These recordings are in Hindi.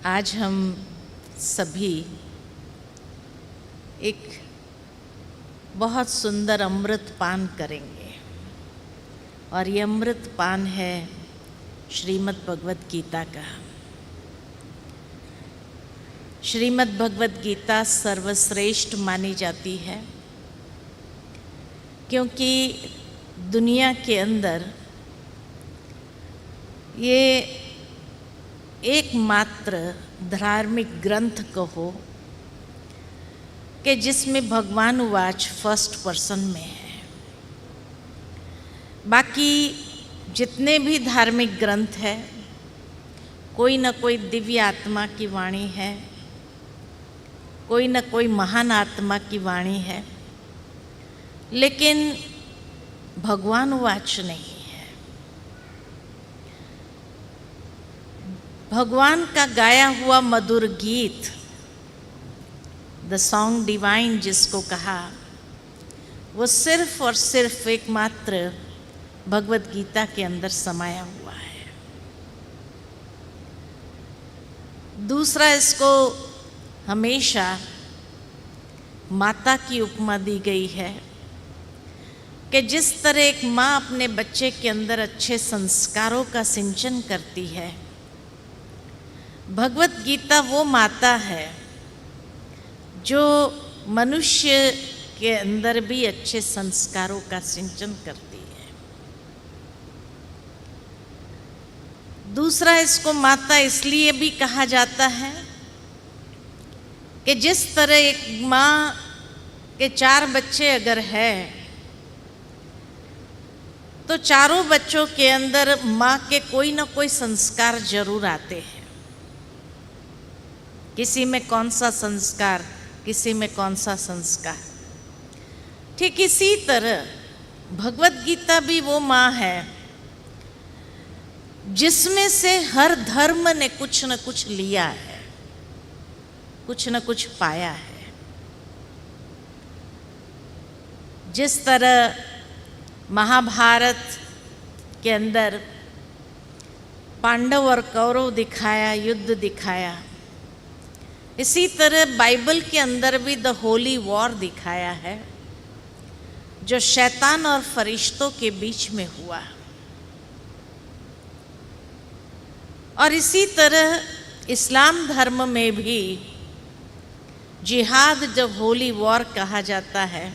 आज हम सभी एक बहुत सुंदर अमृत पान करेंगे और ये अमृत पान है श्रीमद् भगवत गीता का। श्रीमद् भगवत गीता सर्वश्रेष्ठ मानी जाती है क्योंकि दुनिया के अंदर ये एकमात्र धार्मिक ग्रंथ कहो कि जिसमें भगवान वाच फर्स्ट पर्सन में है। बाकी जितने भी धार्मिक ग्रंथ है कोई न कोई दिव्य आत्मा की वाणी है, कोई न कोई महान आत्मा की वाणी है, लेकिन भगवान वाच नहीं है। भगवान का गाया हुआ मधुर गीत, द सॉन्ग डिवाइन जिसको कहा, वो सिर्फ और सिर्फ एकमात्र भगवत गीता के अंदर समाया हुआ है। दूसरा, इसको हमेशा माता की उपमा दी गई है कि जिस तरह एक माँ अपने बच्चे के अंदर अच्छे संस्कारों का सिंचन करती है, भगवत गीता वो माता है जो मनुष्य के अंदर भी अच्छे संस्कारों का सिंचन करती है। दूसरा, इसको माता इसलिए भी कहा जाता है कि जिस तरह एक माँ के 4 बच्चे अगर है तो चारों बच्चों के अंदर माँ के कोई ना कोई संस्कार जरूर आते हैं। किसी में कौन सा संस्कार, किसी में कौन सा संस्कार। ठीक इसी तरह भगवत गीता भी वो माँ है जिसमें से हर धर्म ने कुछ न कुछ लिया है, कुछ न कुछ पाया है। जिस तरह महाभारत के अंदर पांडव और कौरव दिखाया, युद्ध दिखाया, इसी तरह बाइबल के अंदर भी द होली वॉर दिखाया है जो शैतान और फरिश्तों के बीच में हुआ। और इसी तरह इस्लाम धर्म में भी जिहाद जब होली वॉर कहा जाता है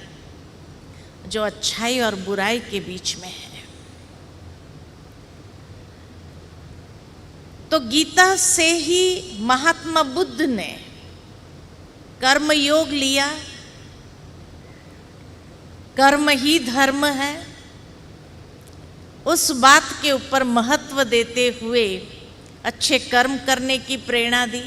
जो अच्छाई और बुराई के बीच में है। तो गीता से ही महात्मा बुद्ध ने कर्म योग लिया, कर्म ही धर्म है, उस बात के ऊपर महत्व देते हुए अच्छे कर्म करने की प्रेरणा दी।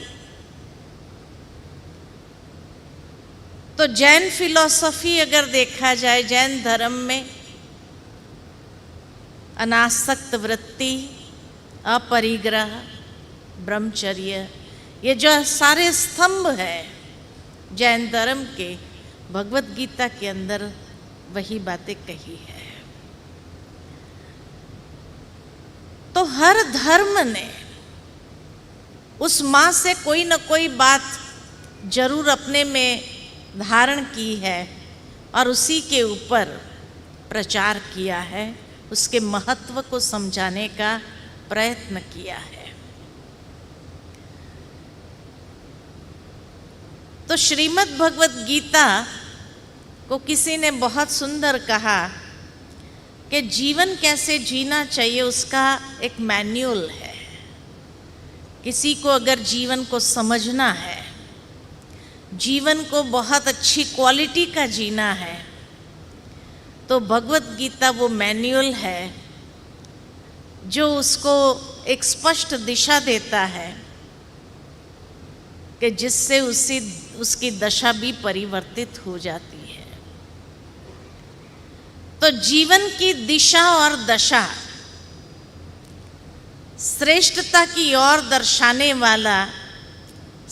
तो जैन फिलॉसफी अगर देखा जाए, जैन धर्म में अनासक्त वृत्ति, अपरिग्रह, ब्रह्मचर्य, ये जो सारे स्तंभ है जैन धर्म के, भगवत गीता के अंदर वही बातें कही है। तो हर धर्म ने उस माँ से कोई न कोई बात जरूर अपने में धारण की है और उसी के ऊपर प्रचार किया है, उसके महत्व को समझाने का प्रयत्न किया है। तो श्रीमद् भगवत गीता को किसी ने बहुत सुंदर कहा कि जीवन कैसे जीना चाहिए उसका एक मैन्युअल है। किसी को अगर जीवन को समझना है, जीवन को बहुत अच्छी क्वालिटी का जीना है, तो भगवत गीता वो मैन्युअल है जो उसको एक स्पष्ट दिशा देता है कि जिससे उसकी दशा भी परिवर्तित हो जाती है। तो जीवन की दिशा और दशा श्रेष्ठता की ओर दर्शाने वाला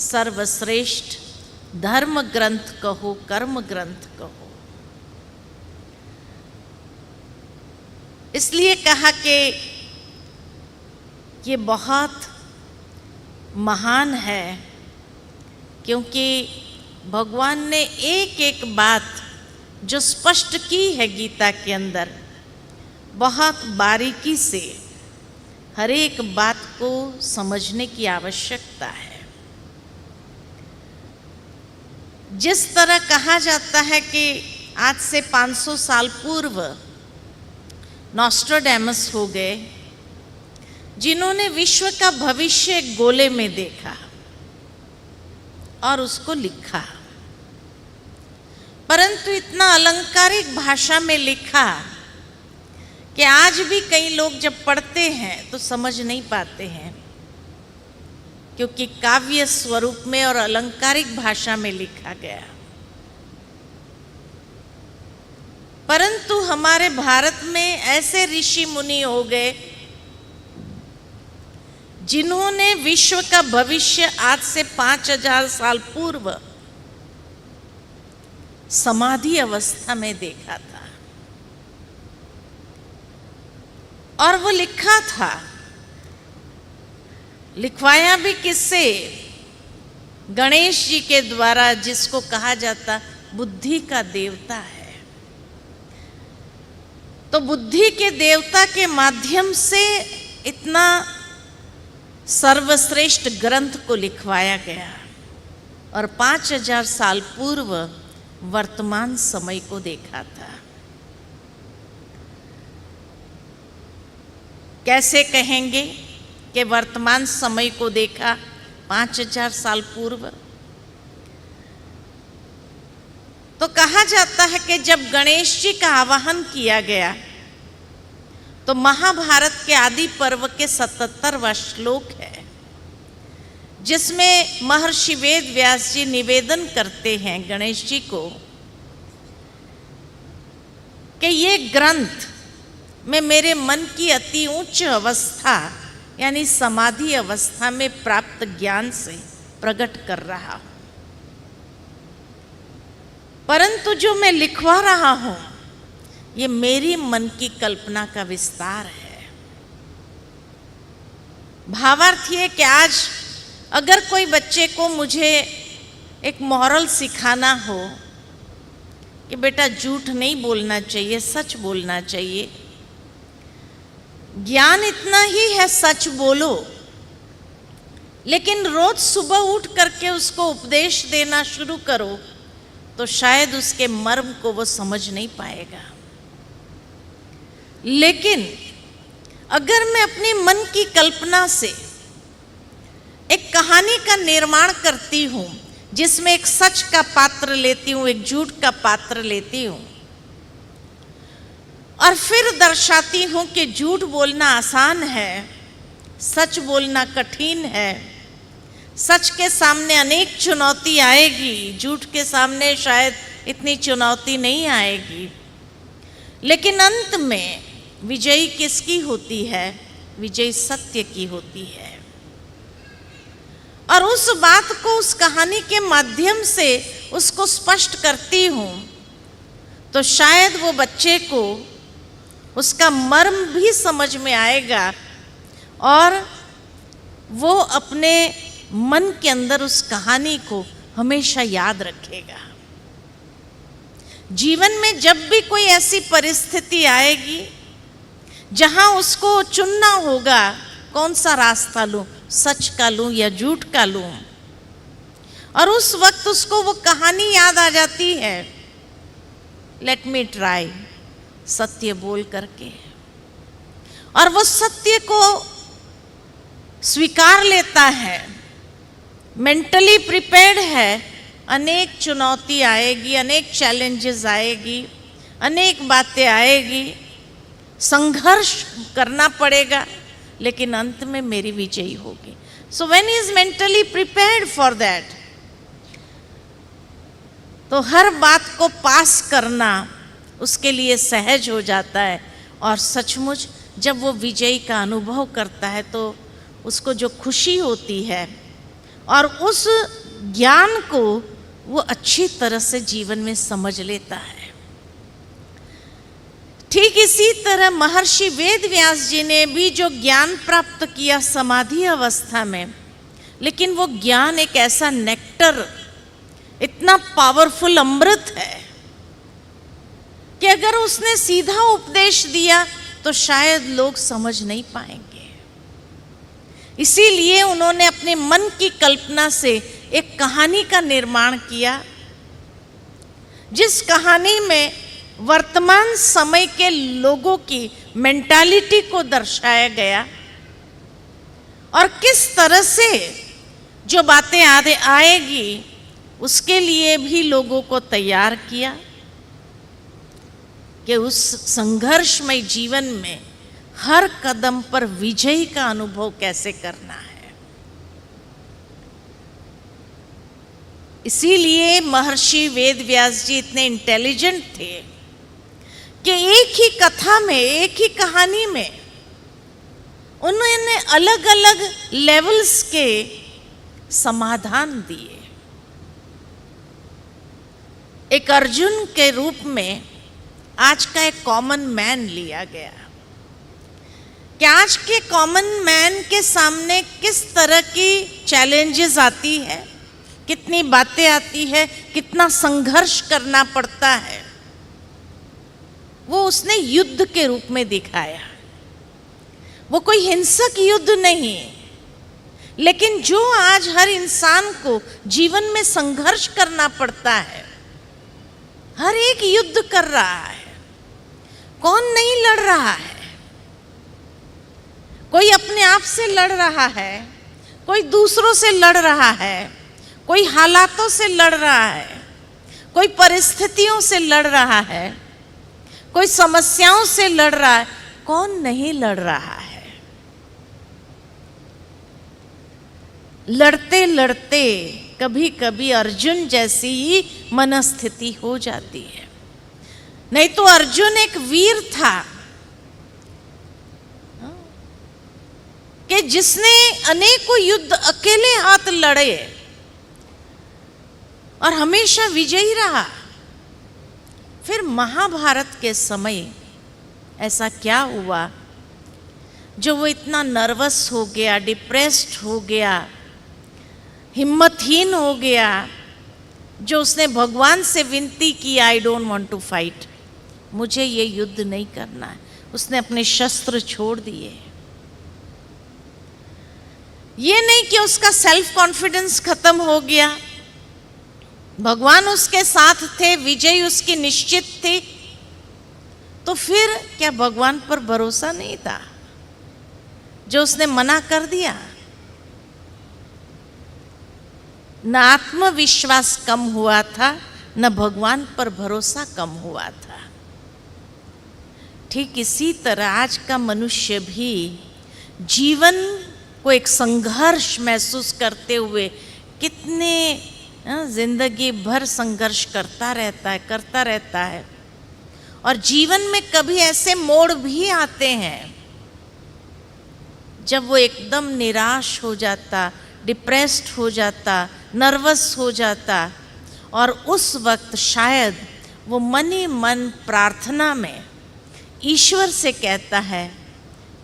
सर्वश्रेष्ठ धर्म ग्रंथ कहो, कर्म ग्रंथ कहो। इसलिए कहा कि ये बहुत महान है, क्योंकि भगवान ने एक एक बात जो स्पष्ट की है गीता के अंदर, बहुत बारीकी से हर एक बात को समझने की आवश्यकता है। जिस तरह कहा जाता है कि आज से 500 साल पूर्व नॉस्ट्राडेमस हो गए, जिन्होंने विश्व का भविष्य एक गोले में देखा और उसको लिखा, परंतु इतना अलंकारिक भाषा में लिखा कि आज भी कई लोग जब पढ़ते हैं तो समझ नहीं पाते हैं, क्योंकि काव्य स्वरूप में और अलंकारिक भाषा में लिखा गया। परंतु हमारे भारत में ऐसे ऋषि मुनि हो गए जिन्होंने विश्व का भविष्य आज से 5000 साल पूर्व समाधि अवस्था में देखा था, और वो लिखा था, लिखवाया भी किससे? गणेश जी के द्वारा, जिसको कहा जाता बुद्धि का देवता है। तो बुद्धि के देवता के माध्यम से इतना सर्वश्रेष्ठ ग्रंथ को लिखवाया गया, और 5000 साल पूर्व वर्तमान समय को देखा था। कैसे कहेंगे कि वर्तमान समय को देखा 5000 साल पूर्व? तो कहा जाता है कि जब गणेश जी का आवाहन किया गया तो महाभारत के आदि पर्व के 77वां श्लोक है, जिसमें महर्षि वेद व्यास जी निवेदन करते हैं गणेश जी को कि ये ग्रंथ मैं मेरे मन की अति उच्च अवस्था यानी समाधि अवस्था में प्राप्त ज्ञान से प्रकट कर रहा हूं, परंतु जो मैं लिखवा रहा हूं ये मेरी मन की कल्पना का विस्तार है। भावार्थ ये कि आज अगर कोई बच्चे को मुझे एक मॉरल सिखाना हो कि बेटा झूठ नहीं बोलना चाहिए, सच बोलना चाहिए, ज्ञान इतना ही है सच बोलो, लेकिन रोज सुबह उठ करके उसको उपदेश देना शुरू करो तो शायद उसके मर्म को वो समझ नहीं पाएगा। लेकिन अगर मैं अपने मन की कल्पना से एक कहानी का निर्माण करती हूं, जिसमें एक सच का पात्र लेती हूं, एक झूठ का पात्र लेती हूं, और फिर दर्शाती हूं कि झूठ बोलना आसान है, सच बोलना कठिन है, सच के सामने अनेक चुनौती आएगी, झूठ के सामने शायद इतनी चुनौती नहीं आएगी, लेकिन अंत में विजयी किसकी होती है? विजय सत्य की होती है। और उस बात को उस कहानी के माध्यम से उसको स्पष्ट करती हूं तो शायद वो बच्चे को उसका मर्म भी समझ में आएगा और वो अपने मन के अंदर उस कहानी को हमेशा याद रखेगा। जीवन में जब भी कोई ऐसी परिस्थिति आएगी जहां उसको चुनना होगा कौन सा रास्ता लूं, सच का लूं या झूठ का लूं, और उस वक्त उसको वो कहानी याद आ जाती है, लेट मी ट्राई, सत्य बोल करके, और वो सत्य को स्वीकार लेता है, मेंटली प्रिपेयर्ड है। अनेक चुनौती आएगी, अनेक चैलेंजेस आएगी, अनेक बातें आएगी, संघर्ष करना पड़ेगा, लेकिन अंत में मेरी विजयी होगी। So when he is mentally prepared for that, तो हर बात को पास करना उसके लिए सहज हो जाता है, और सचमुच जब वो विजयी का अनुभव करता है तो उसको जो खुशी होती है और उस ज्ञान को वो अच्छी तरह से जीवन में समझ लेता है। ठीक इसी तरह महर्षि वेद व्यास जी ने भी जो ज्ञान प्राप्त किया समाधि अवस्था में, लेकिन वो ज्ञान एक ऐसा नेक्टर, इतना पावरफुल अमृत है कि अगर उसने सीधा उपदेश दिया तो शायद लोग समझ नहीं पाएंगे। इसीलिए उन्होंने अपने मन की कल्पना से एक कहानी का निर्माण किया, जिस कहानी में वर्तमान समय के लोगों की मेंटालिटी को दर्शाया गया और किस तरह से जो बातें आएगी उसके लिए भी लोगों को तैयार किया कि उस संघर्षमय जीवन में हर कदम पर विजय का अनुभव कैसे करना है। इसीलिए महर्षि वेदव्यास जी इतने इंटेलिजेंट थे कि एक ही कथा में, एक ही कहानी में उन्होंने अलग अलग लेवल्स के समाधान दिए। एक अर्जुन के रूप में आज का एक कॉमन मैन लिया गया कि आज के कॉमन मैन के सामने किस तरह की चैलेंजेस आती है, कितनी बातें आती है, कितना संघर्ष करना पड़ता है, वो उसने युद्ध के रूप में दिखाया। वो कोई हिंसक युद्ध नहीं, लेकिन जो आज हर इंसान को जीवन में संघर्ष करना पड़ता है, हर एक युद्ध कर रहा है। कौन नहीं लड़ रहा है? कोई अपने आप से लड़ रहा है, कोई दूसरों से लड़ रहा है, कोई हालातों से लड़ रहा है, कोई परिस्थितियों से लड़ रहा है, कोई समस्याओं से लड़ रहा है। कौन नहीं लड़ रहा है? लड़ते लड़ते कभी कभी अर्जुन जैसी ही मनस्थिति हो जाती है। नहीं तो अर्जुन एक वीर था कि जिसने अनेकों युद्ध अकेले हाथ लड़े और हमेशा विजयी रहा। फिर महाभारत के समय ऐसा क्या हुआ जो वो इतना नर्वस हो गया, डिप्रेस्ड हो गया, हिम्मतहीन हो गया, जो उसने भगवान से विनती की, I don't want to fight, मुझे ये युद्ध नहीं करना है। उसने अपने शस्त्र छोड़ दिए। ये नहीं कि उसका सेल्फ कॉन्फिडेंस खत्म हो गया, भगवान उसके साथ थे, विजय उसकी निश्चित थी, तो फिर क्या भगवान पर भरोसा नहीं था जो उसने मना कर दिया? न आत्मविश्वास कम हुआ था, न भगवान पर भरोसा कम हुआ था। ठीक इसी तरह आज का मनुष्य भी जीवन को एक संघर्ष महसूस करते हुए कितने जिंदगी भर संघर्ष करता रहता है। और जीवन में कभी ऐसे मोड़ भी आते हैं जब वो एकदम निराश हो जाता, डिप्रेस्ड हो जाता, नर्वस हो जाता, और उस वक्त शायद वो मन ही मन प्रार्थना में ईश्वर से कहता है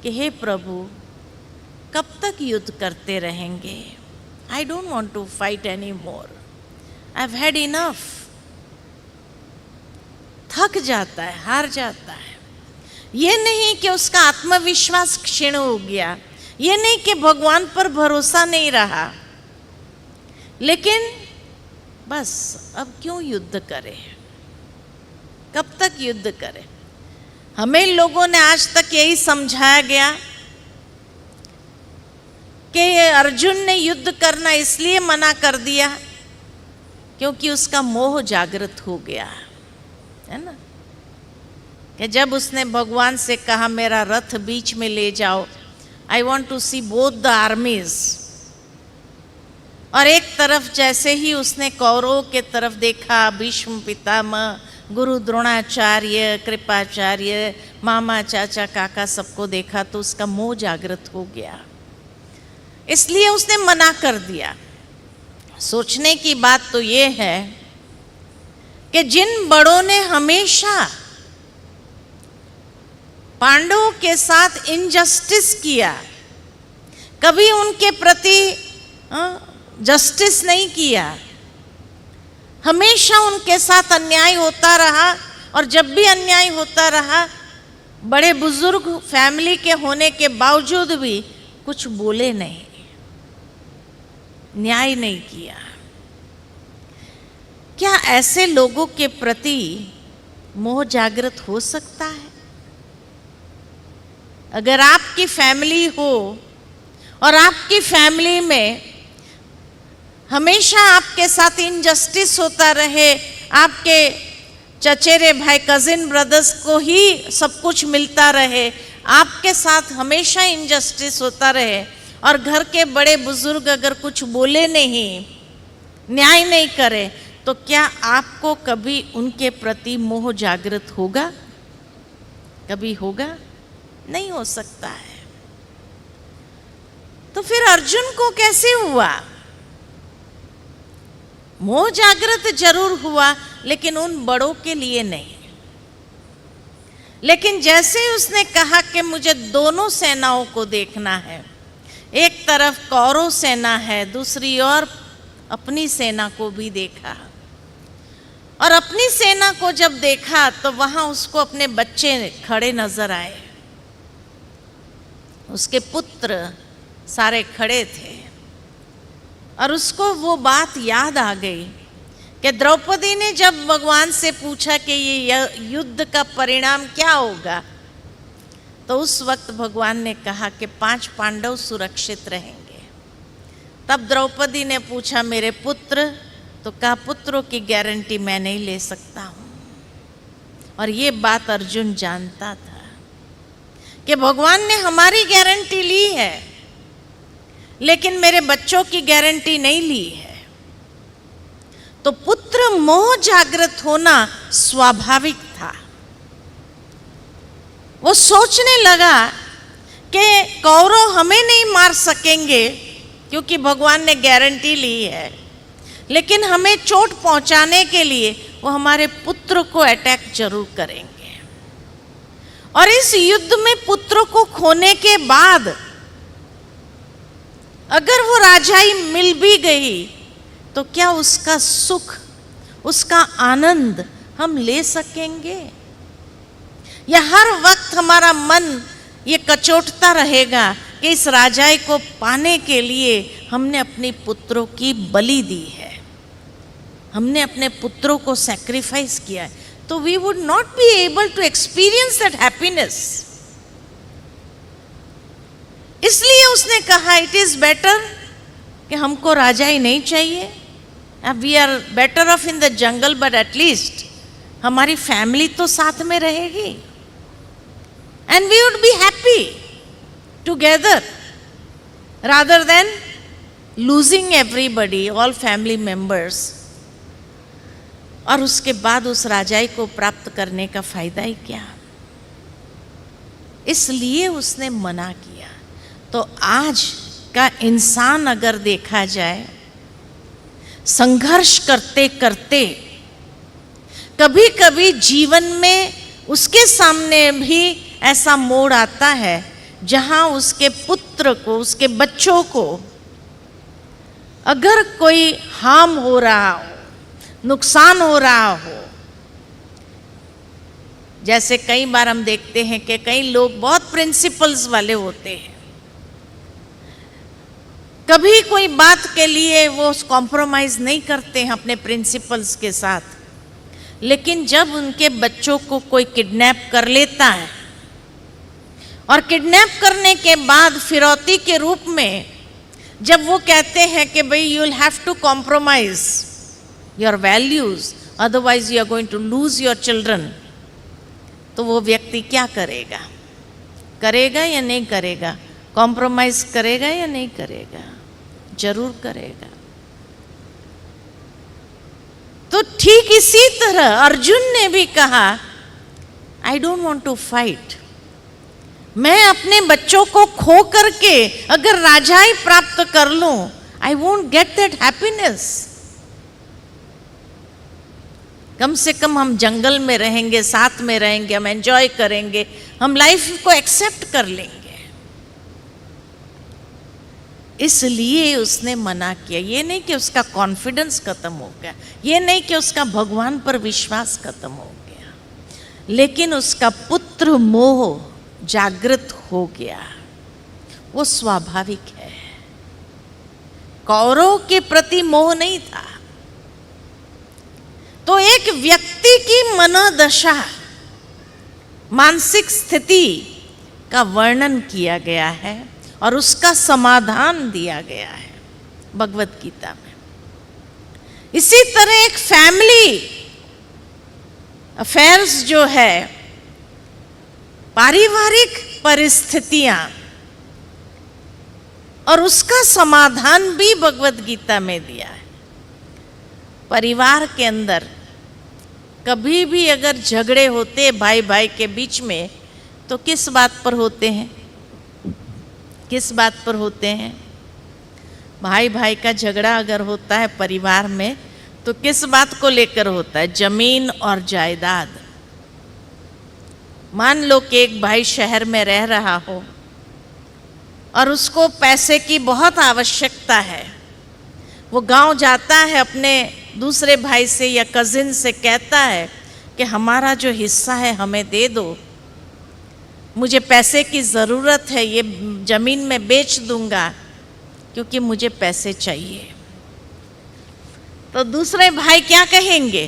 कि हे प्रभु, कब तक युद्ध करते रहेंगे? I don't want to fight any more, I have had enough. थक जाता है, हार जाता है। ये नहीं कि उसका आत्मविश्वास क्षीण हो गया, ये नहीं कि भगवान पर भरोसा नहीं रहा, लेकिन बस अब क्यों युद्ध करें, कब तक युद्ध करें? हमें लोगों ने आज तक यही समझाया गया कि अर्जुन ने युद्ध करना इसलिए मना कर दिया क्योंकि उसका मोह जागृत हो गया है ना, कि जब उसने भगवान से कहा मेरा रथ बीच में ले जाओ, I want to see both the armies, और एक तरफ जैसे ही उसने कौरवों के तरफ देखा, भीष्म पितामह, गुरु द्रोणाचार्य, कृपाचार्य, मामा, चाचा, काका सबको देखा तो उसका मोह जागृत हो गया, इसलिए उसने मना कर दिया। सोचने की बात तो ये है कि जिन बड़ों ने हमेशा पांडवों के साथ इनजस्टिस किया, कभी उनके प्रति जस्टिस नहीं किया, हमेशा उनके साथ अन्याय होता रहा। और जब भी अन्याय होता रहा, बड़े बुजुर्ग फैमिली के होने के बावजूद भी कुछ बोले नहीं, न्याय नहीं किया। क्या ऐसे लोगों के प्रति मोह जागृत हो सकता है? अगर आपकी फैमिली हो और आपकी फैमिली में हमेशा आपके साथ इनजस्टिस होता रहे, आपके चचेरे भाई कजिन ब्रदर्स को ही सब कुछ मिलता रहे, आपके साथ हमेशा इनजस्टिस होता रहे, और घर के बड़े बुजुर्ग अगर कुछ बोले नहीं, न्याय नहीं करे, तो क्या आपको कभी उनके प्रति मोह जागृत होगा? कभी होगा? नहीं हो सकता है। तो फिर अर्जुन को कैसे हुआ? मोह जागृत जरूर हुआ, लेकिन उन बड़ों के लिए नहीं। लेकिन जैसे उसने कहा कि मुझे दोनों सेनाओं को देखना है, एक तरफ कौरव सेना है, दूसरी ओर अपनी सेना को भी देखा। और अपनी सेना को जब देखा तो वहां उसको अपने बच्चे खड़े नजर आए, उसके पुत्र सारे खड़े थे। और उसको वो बात याद आ गई कि द्रौपदी ने जब भगवान से पूछा कि ये युद्ध का परिणाम क्या होगा, तो उस वक्त भगवान ने कहा कि 5 पांडव सुरक्षित रहेंगे। तब द्रौपदी ने पूछा मेरे पुत्र, तो कहा पुत्रों की गारंटी मैं नहीं ले सकता हूँ। और ये बात अर्जुन जानता था कि भगवान ने हमारी गारंटी ली है, लेकिन मेरे बच्चों की गारंटी नहीं ली है। तो पुत्र मोह जागृत होना स्वाभाविक था। वो सोचने लगा कि कौरव हमें नहीं मार सकेंगे क्योंकि भगवान ने गारंटी ली है, लेकिन हमें चोट पहुंचाने के लिए वो हमारे पुत्र को अटैक जरूर करेंगे। और इस युद्ध में पुत्र को खोने के बाद अगर वो राजाई मिल भी गई, तो क्या उसका सुख, उसका आनंद हम ले सकेंगे? या हर वक्त हमारा मन ये कचोटता रहेगा कि इस राजाई को पाने के लिए हमने अपने पुत्रों की बलि दी है, हमने अपने पुत्रों को सैक्रिफाइस किया है, तो we would not be able to experience that happiness. इसलिए उसने कहा इट इज बेटर कि हमको राजाई नहीं चाहिए, we are better off in the jungle, but at least हमारी फैमिली तो साथ में रहेगी, and we would be happy together rather than losing everybody, all family members. और उसके बाद उस राजाई को प्राप्त करने का फायदा ही क्या? इसलिए उसने मना किया। तो आज का इंसान अगर देखा जाए, संघर्ष करते करते कभी कभी जीवन में उसके सामने भी ऐसा मोड़ आता है जहां उसके पुत्र को, उसके बच्चों को अगर कोई हार्म हो रहा हो, नुकसान हो रहा हो। जैसे कई बार हम देखते हैं कि कई लोग बहुत प्रिंसिपल्स वाले होते हैं, कभी कोई बात के लिए वो कॉम्प्रोमाइज नहीं करते हैं अपने प्रिंसिपल्स के साथ, लेकिन जब उनके बच्चों को कोई किडनैप कर लेता है और किडनैप करने के बाद फिरौती के रूप में जब वो कहते हैं कि भाई you will have to compromise your values, otherwise you are going to lose your children, तो वो व्यक्ति क्या करेगा? करेगा या नहीं करेगा? कॉम्प्रोमाइज करेगा या नहीं करेगा? जरूर करेगा। तो ठीक इसी तरह अर्जुन ने भी कहा I don't want to fight. मैं अपने बच्चों को खो करके अगर राजाई प्राप्त कर लूं, I won't get that happiness. कम से कम हम जंगल में रहेंगे, साथ में रहेंगे, हम एंजॉय करेंगे, हम लाइफ को एक्सेप्ट कर लेंगे। इसलिए उसने मना किया। ये नहीं कि उसका कॉन्फिडेंस खत्म हो गया, ये नहीं कि उसका भगवान पर विश्वास खत्म हो गया, लेकिन उसका पुत्र मोह जागृत हो गया। वो स्वाभाविक है। कौरव के प्रति मोह नहीं था। तो एक व्यक्ति की मनोदशा, मानसिक स्थिति का वर्णन किया गया है और उसका समाधान दिया गया है भगवत गीता में। इसी तरह एक फैमिली अफेयर्स जो है, पारिवारिक परिस्थितियां, और उसका समाधान भी भगवत गीता में दिया है। परिवार के अंदर कभी भी अगर झगड़े होते भाई भाई के बीच में, तो किस बात पर होते हैं? किस बात पर होते हैं? भाई भाई का झगड़ा अगर होता है परिवार में, तो किस बात को लेकर होता है? जमीन और जायदाद। मान लो कि एक भाई शहर में रह रहा हो और उसको पैसे की बहुत आवश्यकता है। वो गांव जाता है, अपने दूसरे भाई से या कजिन से कहता है कि हमारा जो हिस्सा है हमें दे दो, मुझे पैसे की ज़रूरत है, ये ज़मीन में बेच दूंगा क्योंकि मुझे पैसे चाहिए। तो दूसरे भाई क्या कहेंगे?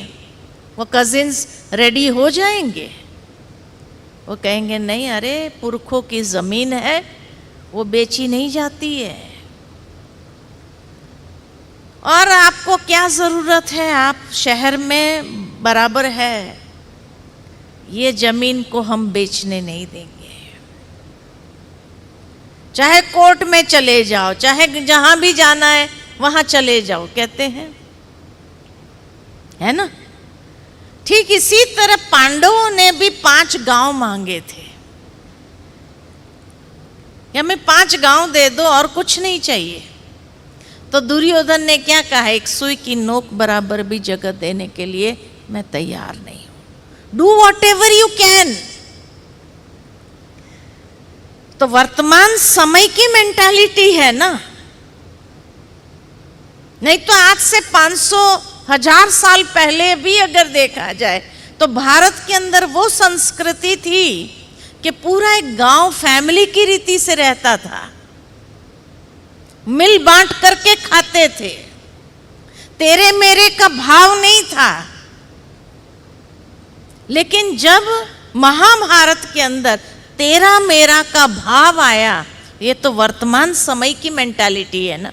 वो कजिन्स रेडी हो जाएंगे, वो कहेंगे नहीं, अरे पुरखों की ज़मीन है, वो बेची नहीं जाती है, और आपको क्या ज़रूरत है, आप शहर में बराबर है, ये ज़मीन को हम बेचने नहीं देंगे। चाहे कोर्ट में चले जाओ, चाहे जहां भी जाना है वहां चले जाओ, कहते हैं, है ना? ठीक इसी तरह पांडवों ने भी 5 गांव मांगे थे कि हमें 5 गांव दे दो और कुछ नहीं चाहिए। तो दुर्योधन ने क्या कहा? एक सुई की नोक बराबर भी जगह देने के लिए मैं तैयार नहीं हूं। Do what ever you can. तो वर्तमान समय की मेंटालिटी है ना, नहीं तो आज से 500,000 साल पहले भी अगर देखा जाए तो भारत के अंदर वो संस्कृति थी कि पूरा एक गांव फैमिली की रीति से रहता था, मिल बांट करके खाते थे, तेरे मेरे का भाव नहीं था। लेकिन जब महाभारत के अंदर तेरा मेरा का भाव आया, ये तो वर्तमान समय की मेंटालिटी है ना।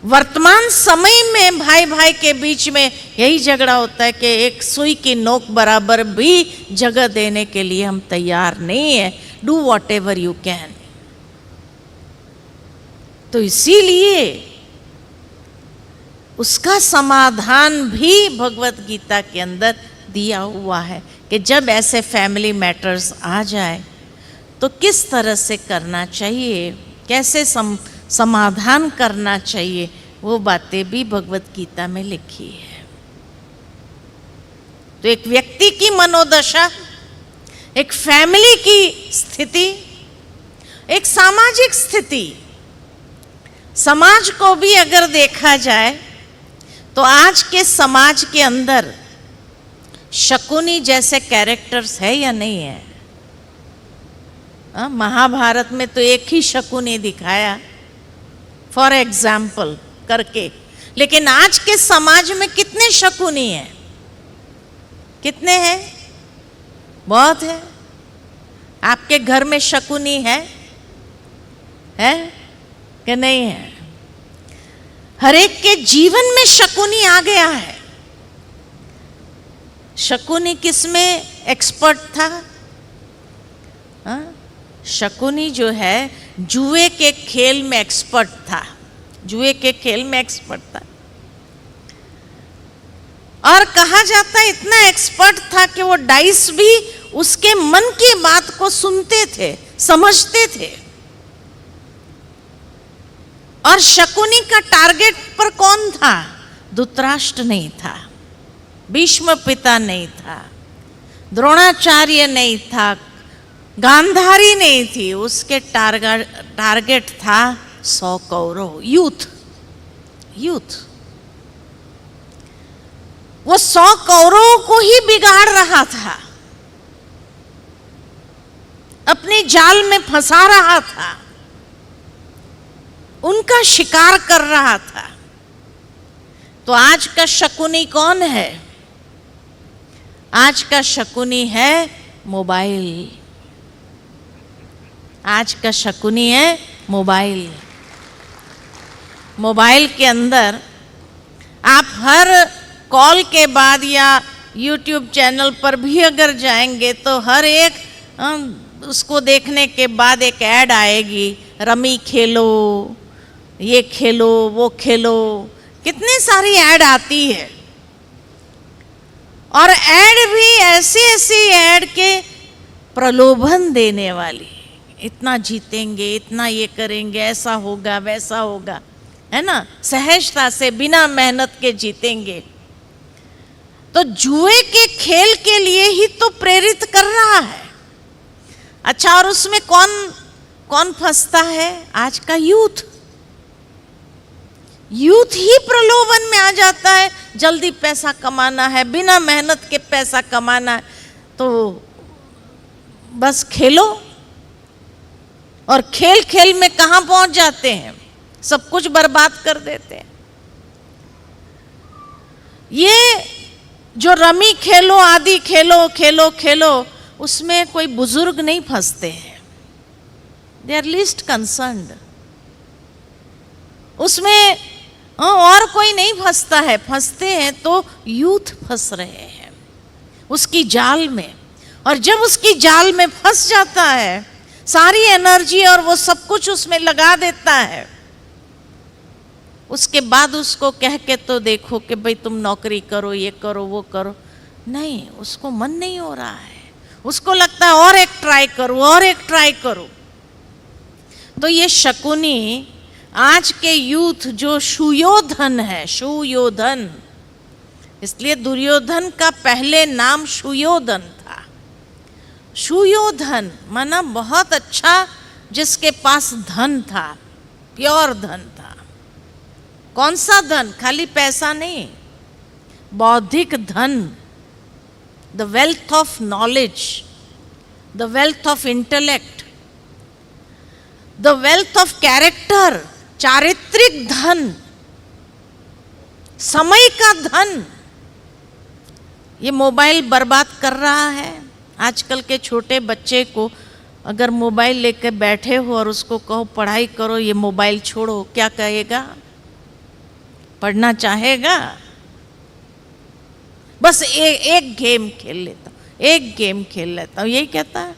वर्तमान समय में भाई भाई के बीच में यही झगड़ा होता है कि एक सुई की नोक बराबर भी जगह देने के लिए हम तैयार नहीं है। Do what ever you can. तो इसीलिए उसका समाधान भी भगवत गीता के अंदर दिया हुआ है कि जब ऐसे फैमिली मैटर्स आ जाए तो किस तरह से करना चाहिए, कैसे समाधान करना चाहिए, वो बातें भी भगवत गीता में लिखी है। तो एक व्यक्ति की मनोदशा, एक फैमिली की स्थिति, एक सामाजिक स्थिति, समाज को भी अगर देखा जाए तो आज के समाज के अंदर शकुनी जैसे कैरेक्टर्स है या नहीं है? महाभारत में तो एक ही शकुनी दिखाया फॉर एग्जाम्पल करके, लेकिन आज के समाज में कितने शकुनी हैं? कितने हैं? बहुत है। आपके घर में शकुनी है कि नहीं है? हर एक के जीवन में शकुनी आ गया है। शकुनी किसमें एक्सपर्ट था? शकुनी जो है जुए के खेल में एक्सपर्ट था, जुए के खेल में एक्सपर्ट था, और कहा जाता है इतना एक्सपर्ट था कि वो डाइस भी उसके मन की बात को सुनते थे, समझते थे। और शकुनी का टारगेट पर कौन था? धृतराष्ट्र नहीं था, भीष्म पिता नहीं था, द्रोणाचार्य नहीं था, गांधारी नहीं थी। उसके टारगेट था 100 कौरव, यूथ। वो 100 कौरवों को ही बिगाड़ रहा था, अपने जाल में फंसा रहा था, उनका शिकार कर रहा था। तो आज का शकुनी कौन है? आज का शकुनी है मोबाइल। आज का शकुनी है मोबाइल। मोबाइल के अंदर आप हर कॉल के बाद या YouTube चैनल पर भी अगर जाएंगे तो हर एक उसको देखने के बाद एक ऐड आएगी, रमी खेलो, ये खेलो, वो खेलो, कितनी सारी ऐड आती है। और ऐड भी ऐसी ऐड के प्रलोभन देने वाली, इतना जीतेंगे, इतना ये करेंगे, ऐसा होगा, वैसा होगा, है ना, सहजता से बिना मेहनत के जीतेंगे। तो जुए के खेल के लिए ही तो प्रेरित कर रहा है। अच्छा, और उसमें कौन फंसता है? आज का यूथ ही प्रलोभन में आ जाता है। जल्दी पैसा कमाना है, बिना मेहनत के पैसा कमाना है, तो बस खेलो। और खेल खेल में कहां पहुंच जाते हैं? सब कुछ बर्बाद कर देते हैं। ये जो रमी खेलो, आदि खेलो, उसमें कोई बुजुर्ग नहीं फंसते हैं, दे आर लीस्ट कंसर्न्ड। उसमें और कोई नहीं फंसता है, फंसते हैं तो यूथ फंस रहे हैं उसकी जाल में। और जब उसकी जाल में फंस जाता है, सारी एनर्जी और वो सब कुछ उसमें लगा देता है, उसके बाद उसको कह के तो देखो कि भाई तुम नौकरी करो, ये करो, वो करो, नहीं, उसको मन नहीं हो रहा है। उसको लगता है और एक ट्राई करो। तो ये शकुनी आज के यूथ जो सुयोधन है, सुयोधन, इसलिए दुर्योधन का पहले नाम सुयोधन था। सुयोधन माना बहुत अच्छा, जिसके पास धन था, प्योर धन था। कौन सा धन? खाली पैसा नहीं, बौद्धिक धन, the wealth of knowledge, the wealth of intellect, the wealth of character, चारित्रिक धन, समय का धन। ये मोबाइल बर्बाद कर रहा है। आजकल के छोटे बच्चे को अगर मोबाइल लेकर बैठे हो और उसको कहो पढ़ाई करो, ये मोबाइल छोड़ो, क्या कहेगा? पढ़ना चाहेगा? बस एक गेम खेल लेता हूँ, यही कहता है।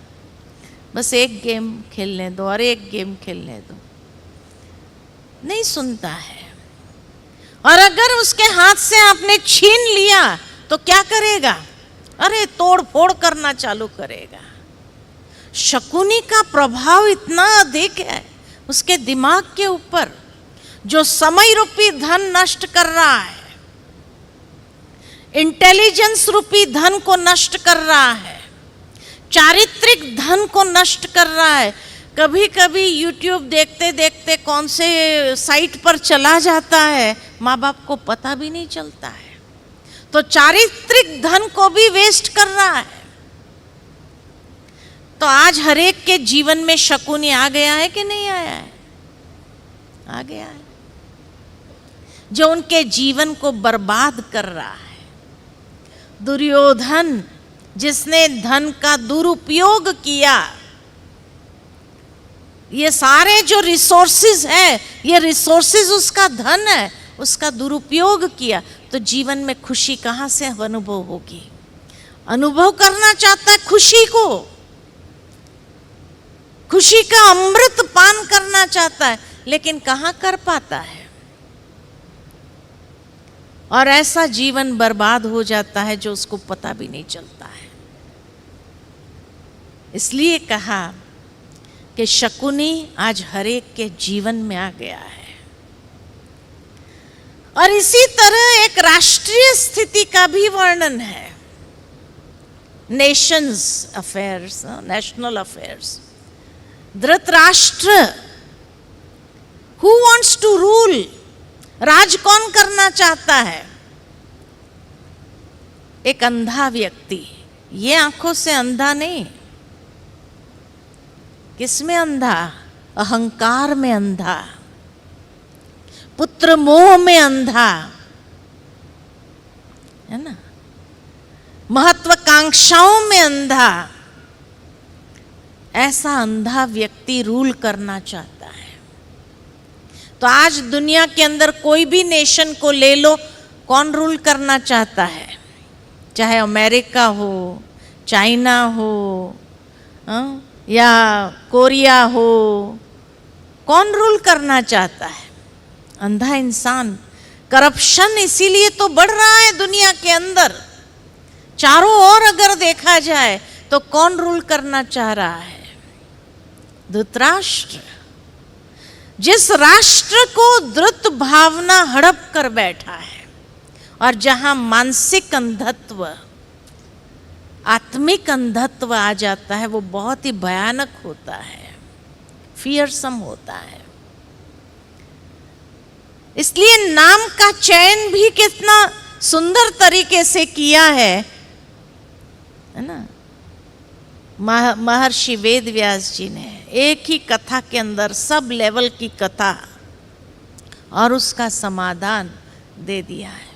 बस एक गेम खेलने दो और एक गेम खेलने दो, नहीं सुनता है। और अगर उसके हाथ से आपने छीन लिया तो क्या करेगा? अरे तोड़ फोड़ करना चालू करेगा। शकुनी का प्रभाव इतना अधिक है उसके दिमाग के ऊपर, जो समय रूपी धन नष्ट कर रहा है, इंटेलिजेंस रूपी धन को नष्ट कर रहा है, चारित्रिक धन को नष्ट कर रहा है। कभी कभी YouTube देखते देखते कौन से साइट पर चला जाता है, माँ बाप को पता भी नहीं चलता है। तो चारित्रिक धन को भी वेस्ट कर रहा है। तो आज हर एक के जीवन में शकुनी आ गया है कि नहीं आया है? आ गया है, जो उनके जीवन को बर्बाद कर रहा है। दुर्योधन, जिसने धन का दुरुपयोग किया, ये सारे जो रिसोर्सेज है, ये रिसोर्सेज उसका धन है, उसका दुरुपयोग किया, तो जीवन में खुशी कहाँ से अनुभव होगी? अनुभव करना चाहता है खुशी को, खुशी का अमृत पान करना चाहता है, लेकिन कहाँ कर पाता है? और ऐसा जीवन बर्बाद हो जाता है जो उसको पता भी नहीं चलता है। इसलिए कहा कि शकुनी आज हर एक के जीवन में आ गया है। और इसी तरह एक राष्ट्रीय स्थिति का भी वर्णन है, nations affairs, national affairs. Dhritarashtra who wants to rule? राज कौन करना चाहता है? एक अंधा व्यक्ति। ये आंखों से अंधा नहीं। किसमें अंधा? अहंकार में अंधा, पुत्र मोह में अंधा, है ना, महत्वाकांक्षाओं में अंधा। ऐसा अंधा व्यक्ति रूल करना चाहता है। तो आज दुनिया के अंदर कोई भी नेशन को ले लो, कौन रूल करना चाहता है? चाहे अमेरिका हो, चाइना हो, या कोरिया हो, कौन रूल करना चाहता है? अंधा इंसान। करप्शन इसीलिए तो बढ़ रहा है दुनिया के अंदर। चारों ओर अगर देखा जाए तो कौन रूल करना चाह रहा है? धृतराष्ट्र। जिस राष्ट्र को द्रुत भावना हड़प कर बैठा है और जहां मानसिक अंधत्व, आत्मिक अंधत्व आ जाता है, वो बहुत ही भयानक होता है, फियरसम होता है। इसलिए नाम का चयन भी कितना सुंदर तरीके से किया है ना महर्षि वेद व्यास जी ने। एक ही कथा के अंदर सब लेवल की कथा और उसका समाधान दे दिया है।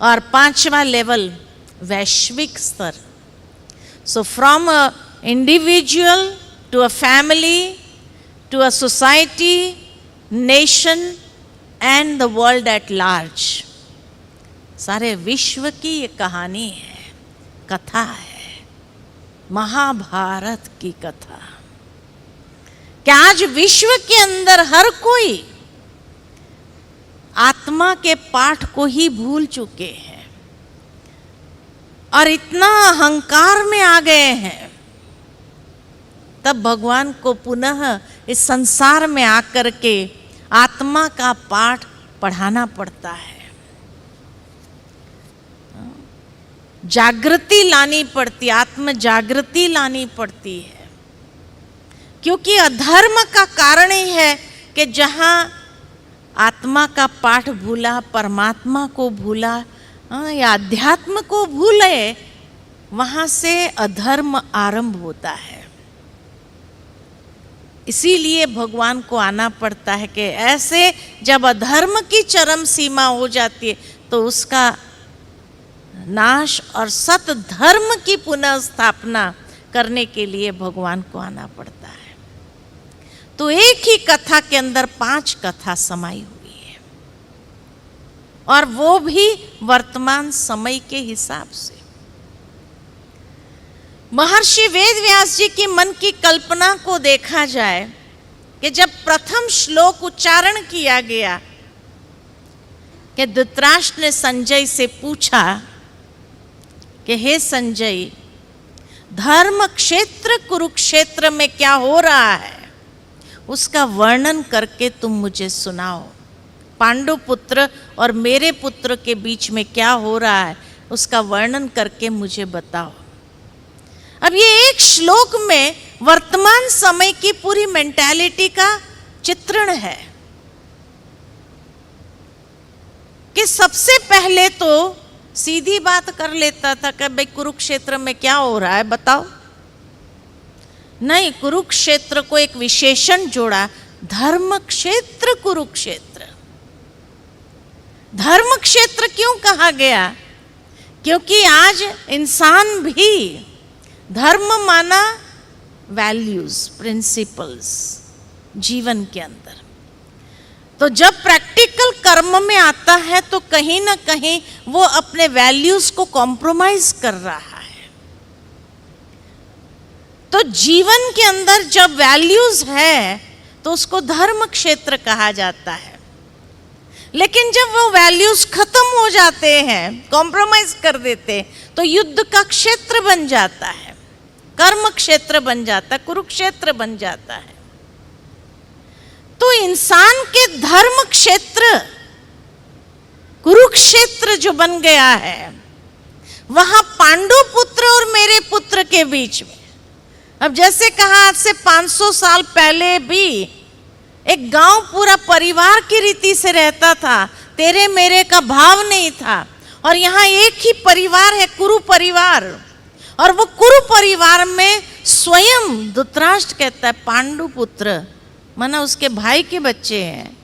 और 5वां लेवल वैश्विक स्तर। So from a individual to a family to a society, nation and the world at large. सारे विश्व की ये कहानी है, कथा है, महाभारत की कथा। कि आज विश्व के अंदर हर कोई आत्मा के पाठ को ही भूल चुके हैं और इतना अहंकार में आ गए हैं। तब भगवान को पुनः इस संसार में आकर के आत्मा का पाठ पढ़ाना पड़ता है, जागृति लानी पड़ती, आत्म जागृति लानी पड़ती है। क्योंकि अधर्म का कारण ही है कि जहाँ आत्मा का पाठ भूला, परमात्मा को भूला या अध्यात्म को भूले, वहाँ से अधर्म आरंभ होता है। इसीलिए भगवान को आना पड़ता है कि ऐसे जब अधर्म की चरम सीमा हो जाती है तो उसका नाश और सत धर्म की पुनः स्थापना करने के लिए भगवान को आना पड़ता है। तो एक ही कथा के अंदर 5 कथा समाई हुई है और वो भी वर्तमान समय के हिसाब से। महर्षि वेद व्यास जी की मन की कल्पना को देखा जाए कि जब प्रथम श्लोक उच्चारण किया गया कि धृतराष्ट्र ने संजय से पूछा कि हे संजय, धर्म क्षेत्र कुरुक्षेत्र में क्या हो रहा है उसका वर्णन करके तुम मुझे सुनाओ। पांडु पुत्र और मेरे पुत्र के बीच में क्या हो रहा है उसका वर्णन करके मुझे बताओ। अब ये एक श्लोक में वर्तमान समय की पूरी मेंटालिटी का चित्रण है कि सबसे पहले तो सीधी बात कर लेता था कि भाई कुरुक्षेत्र में क्या हो रहा है बताओ। नहीं, कुरुक्षेत्र को एक विशेषण जोड़ा, धर्म क्षेत्र कुरुक्षेत्र। धर्म क्षेत्र क्यों कहा गया? क्योंकि आज इंसान भी धर्म माना वैल्यूज, प्रिंसिपल्स जीवन के अंदर। तो जब प्रैक्टिकल कर्म में आता है तो कहीं ना कहीं वो अपने वैल्यूज को कॉम्प्रोमाइज कर रहा है। तो जीवन के अंदर जब वैल्यूज है तो उसको धर्म क्षेत्र कहा जाता है। लेकिन जब वो वैल्यूज खत्म हो जाते हैं, कॉम्प्रोमाइज कर देते, तो युद्ध का क्षेत्र बन जाता है, कर्म क्षेत्र बन जाता है, कुरुक्षेत्र बन जाता है। तो इंसान के धर्म क्षेत्र कुरुक्षेत्र जो बन गया है, वहां पांडु पुत्र और मेरे पुत्र के बीच में, अब जैसे कहा आज से 500 साल पहले भी एक गांव पूरा परिवार की रीति से रहता था, तेरे मेरे का भाव नहीं था। और यहाँ एक ही परिवार है, कुरु परिवार, और वो कुरु परिवार में स्वयं धृतराष्ट्र कहता है पांडु पुत्र, माना उसके भाई के बच्चे हैं,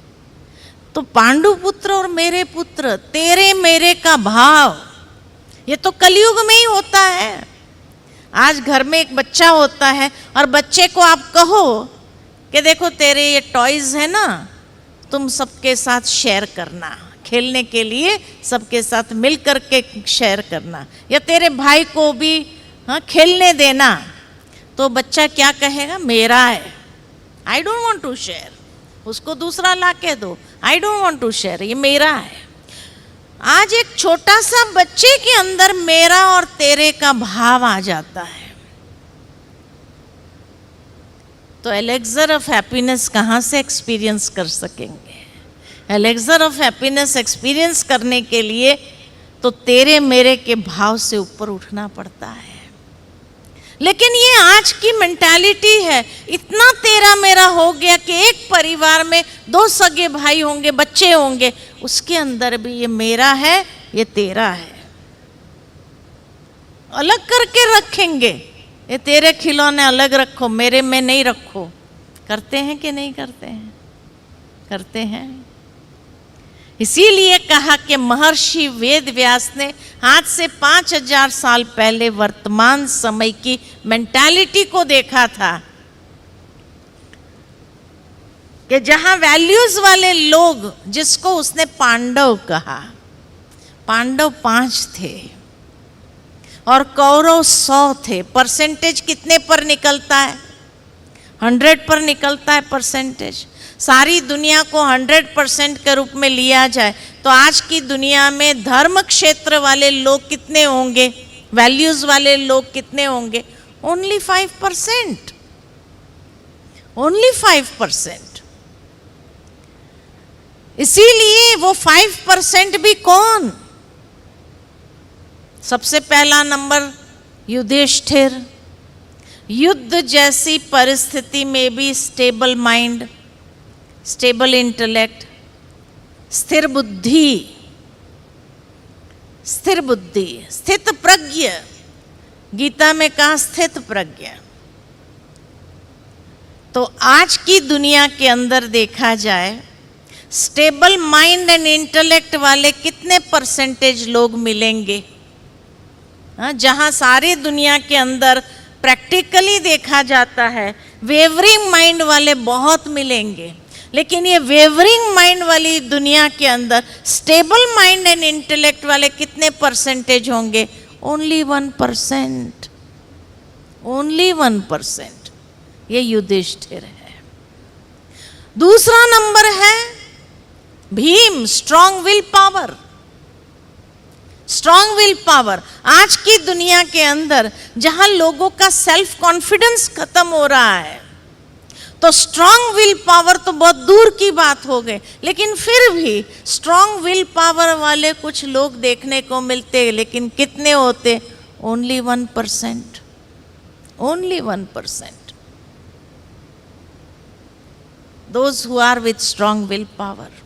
तो पांडु पुत्र और मेरे पुत्र, तेरे मेरे का भाव, ये तो कलयुग में ही होता है। आज घर में एक बच्चा होता है और बच्चे को आप कहो कि देखो तेरे ये टॉयज है ना, तुम सबके साथ शेयर करना, खेलने के लिए सबके साथ मिल करके शेयर करना, या तेरे भाई को भी खेलने देना, तो बच्चा क्या कहेगा, मेरा है, I don't want to share. उसको दूसरा ला के दो, I don't want to share, ये मेरा है। आज एक छोटा सा बच्चे के अंदर मेरा और तेरे का भाव आ जाता है, तो एलेक्सर ऑफ हैप्पीनेस कहाँ से एक्सपीरियंस कर सकेंगे? एलेक्सर ऑफ हैप्पीनेस एक्सपीरियंस करने के लिए तो तेरे मेरे के भाव से ऊपर उठना पड़ता है। लेकिन ये आज की मेंटालिटी है, इतना तेरा मेरा हो गया कि एक परिवार में 2 सगे भाई होंगे, बच्चे होंगे, उसके अंदर भी ये मेरा है, ये तेरा है, अलग करके रखेंगे। ये तेरे खिलौने अलग रखो, मेरे में नहीं रखो। करते हैं कि नहीं करते हैं? करते हैं। इसीलिए कहा कि महर्षि वेद व्यास ने आज से 5000 साल पहले वर्तमान समय की मेंटालिटी को देखा था कि जहां वैल्यूज वाले लोग, जिसको उसने पांडव कहा, पांडव 5 थे और कौरव 100 थे। परसेंटेज कितने पर निकलता है? 100 पर निकलता है परसेंटेज। सारी दुनिया को 100% के रूप में लिया जाए तो आज की दुनिया में धर्म क्षेत्र वाले लोग कितने होंगे, वैल्यूज वाले लोग कितने होंगे? Only 5%, only 5%। इसीलिए वो 5% भी कौन? सबसे पहला नंबर युधिष्ठिर, युद्ध जैसी परिस्थिति में भी स्टेबल माइंड, स्टेबल इंटेलेक्ट, स्थिर बुद्धि, स्थिर बुद्धि, स्थित प्रज्ञ। गीता में कहा स्थित प्रज्ञ। तो आज की दुनिया के अंदर देखा जाए, स्टेबल माइंड एंड इंटेलेक्ट वाले कितने परसेंटेज लोग मिलेंगे? जहां सारी दुनिया के अंदर प्रैक्टिकली देखा जाता है, वेवरिंग माइंड वाले बहुत मिलेंगे। लेकिन ये वेवरिंग माइंड वाली दुनिया के अंदर स्टेबल माइंड एंड इंटेलेक्ट वाले कितने परसेंटेज होंगे? Only 1%, only 1%। ये युधिष्ठिर है। दूसरा नंबर है Bhim, strong will power, strong will power. आज की दुनिया के अंदर जहां लोगों का सेल्फ कॉन्फिडेंस खत्म हो रहा है, तो स्ट्रॉन्ग विल पावर तो बहुत दूर की बात हो गई। लेकिन फिर भी स्ट्रॉन्ग विल पावर वाले कुछ लोग देखने को मिलते, लेकिन कितने होते? Only 1%, only 1%। Those who are with strong will power.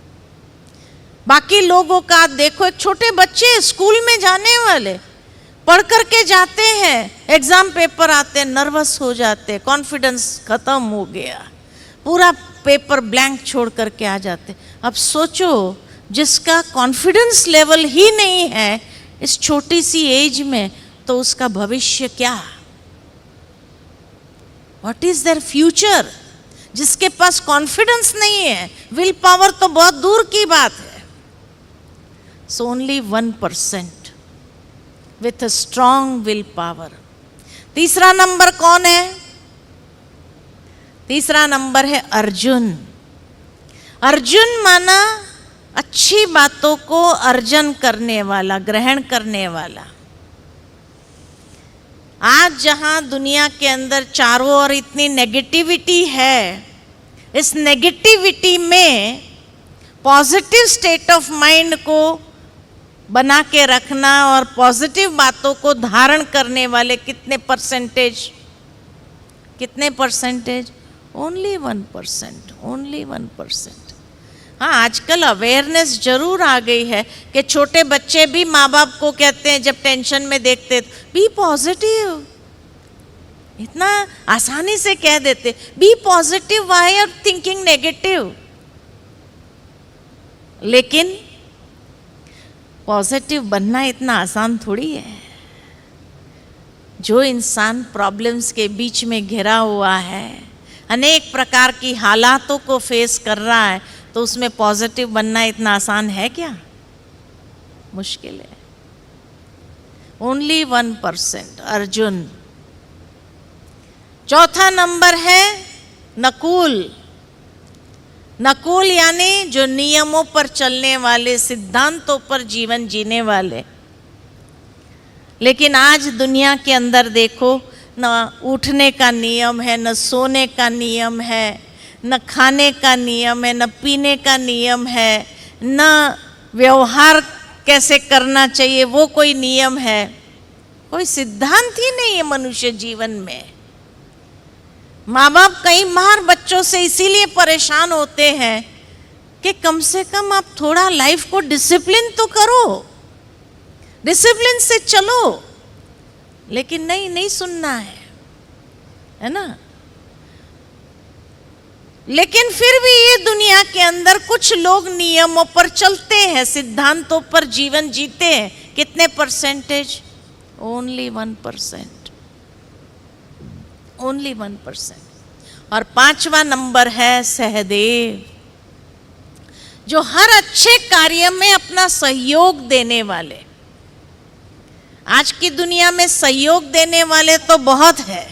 बाकी लोगों का देखो, एक छोटे बच्चे स्कूल में जाने वाले पढ़ करके जाते हैं, एग्जाम पेपर आते, नर्वस हो जाते, कॉन्फिडेंस खत्म हो गया, पूरा पेपर ब्लैंक छोड़ करके आ जाते। अब सोचो, जिसका कॉन्फिडेंस लेवल ही नहीं है इस छोटी सी एज में, तो उसका भविष्य क्या? What is their future? जिसके पास कॉन्फिडेंस नहीं है, विल पावर तो बहुत दूर की बात है। So only 1% with a strong will power. तीसरा नंबर कौन है? तीसरा नंबर है अर्जुन। अर्जुन माना अच्छी बातों को अर्जन करने वाला, ग्रहण करने वाला। आज जहां दुनिया के अंदर चारों ओर इतनी नेगेटिविटी है, इस नेगेटिविटी में पॉजिटिव स्टेट ऑफ माइंड को बना के रखना और पॉजिटिव बातों को धारण करने वाले कितने परसेंटेज? कितने परसेंटेज? Only 1%, only 1%। हाँ, आजकल अवेयरनेस जरूर आ गई है कि छोटे बच्चे भी माँ बाप को कहते हैं जब टेंशन में देखते, बी पॉजिटिव, इतना आसानी से कह देते, be positive, why are thinking negative. लेकिन पॉजिटिव बनना इतना आसान थोड़ी है। जो इंसान प्रॉब्लम्स के बीच में घिरा हुआ है, अनेक प्रकार की हालातों को फेस कर रहा है, तो उसमें पॉजिटिव बनना इतना आसान है क्या? मुश्किल है। ओनली 1%। अर्जुन। चौथा नंबर है नकुल। नकुल यानी जो नियमों पर चलने वाले, सिद्धांतों पर जीवन जीने वाले। लेकिन आज दुनिया के अंदर देखो, न उठने का नियम है, न सोने का नियम है, न खाने का नियम है, न पीने का नियम है, न व्यवहार कैसे करना चाहिए वो कोई नियम है। कोई सिद्धांत ही नहीं है मनुष्य जीवन में। माँ बाप कई बार बच्चों से इसीलिए परेशान होते हैं कि कम से कम आप थोड़ा लाइफ को डिसिप्लिन तो करो, डिसिप्लिन से चलो। लेकिन नहीं सुनना है ना। लेकिन फिर भी ये दुनिया के अंदर कुछ लोग नियमों पर चलते हैं, सिद्धांतों पर जीवन जीते हैं। कितने परसेंटेज? Only 1%, only 1%। और पांचवा नंबर है सहदेव, जो हर अच्छे कार्य में अपना सहयोग देने वाले। आज की दुनिया में सहयोग देने वाले तो बहुत है,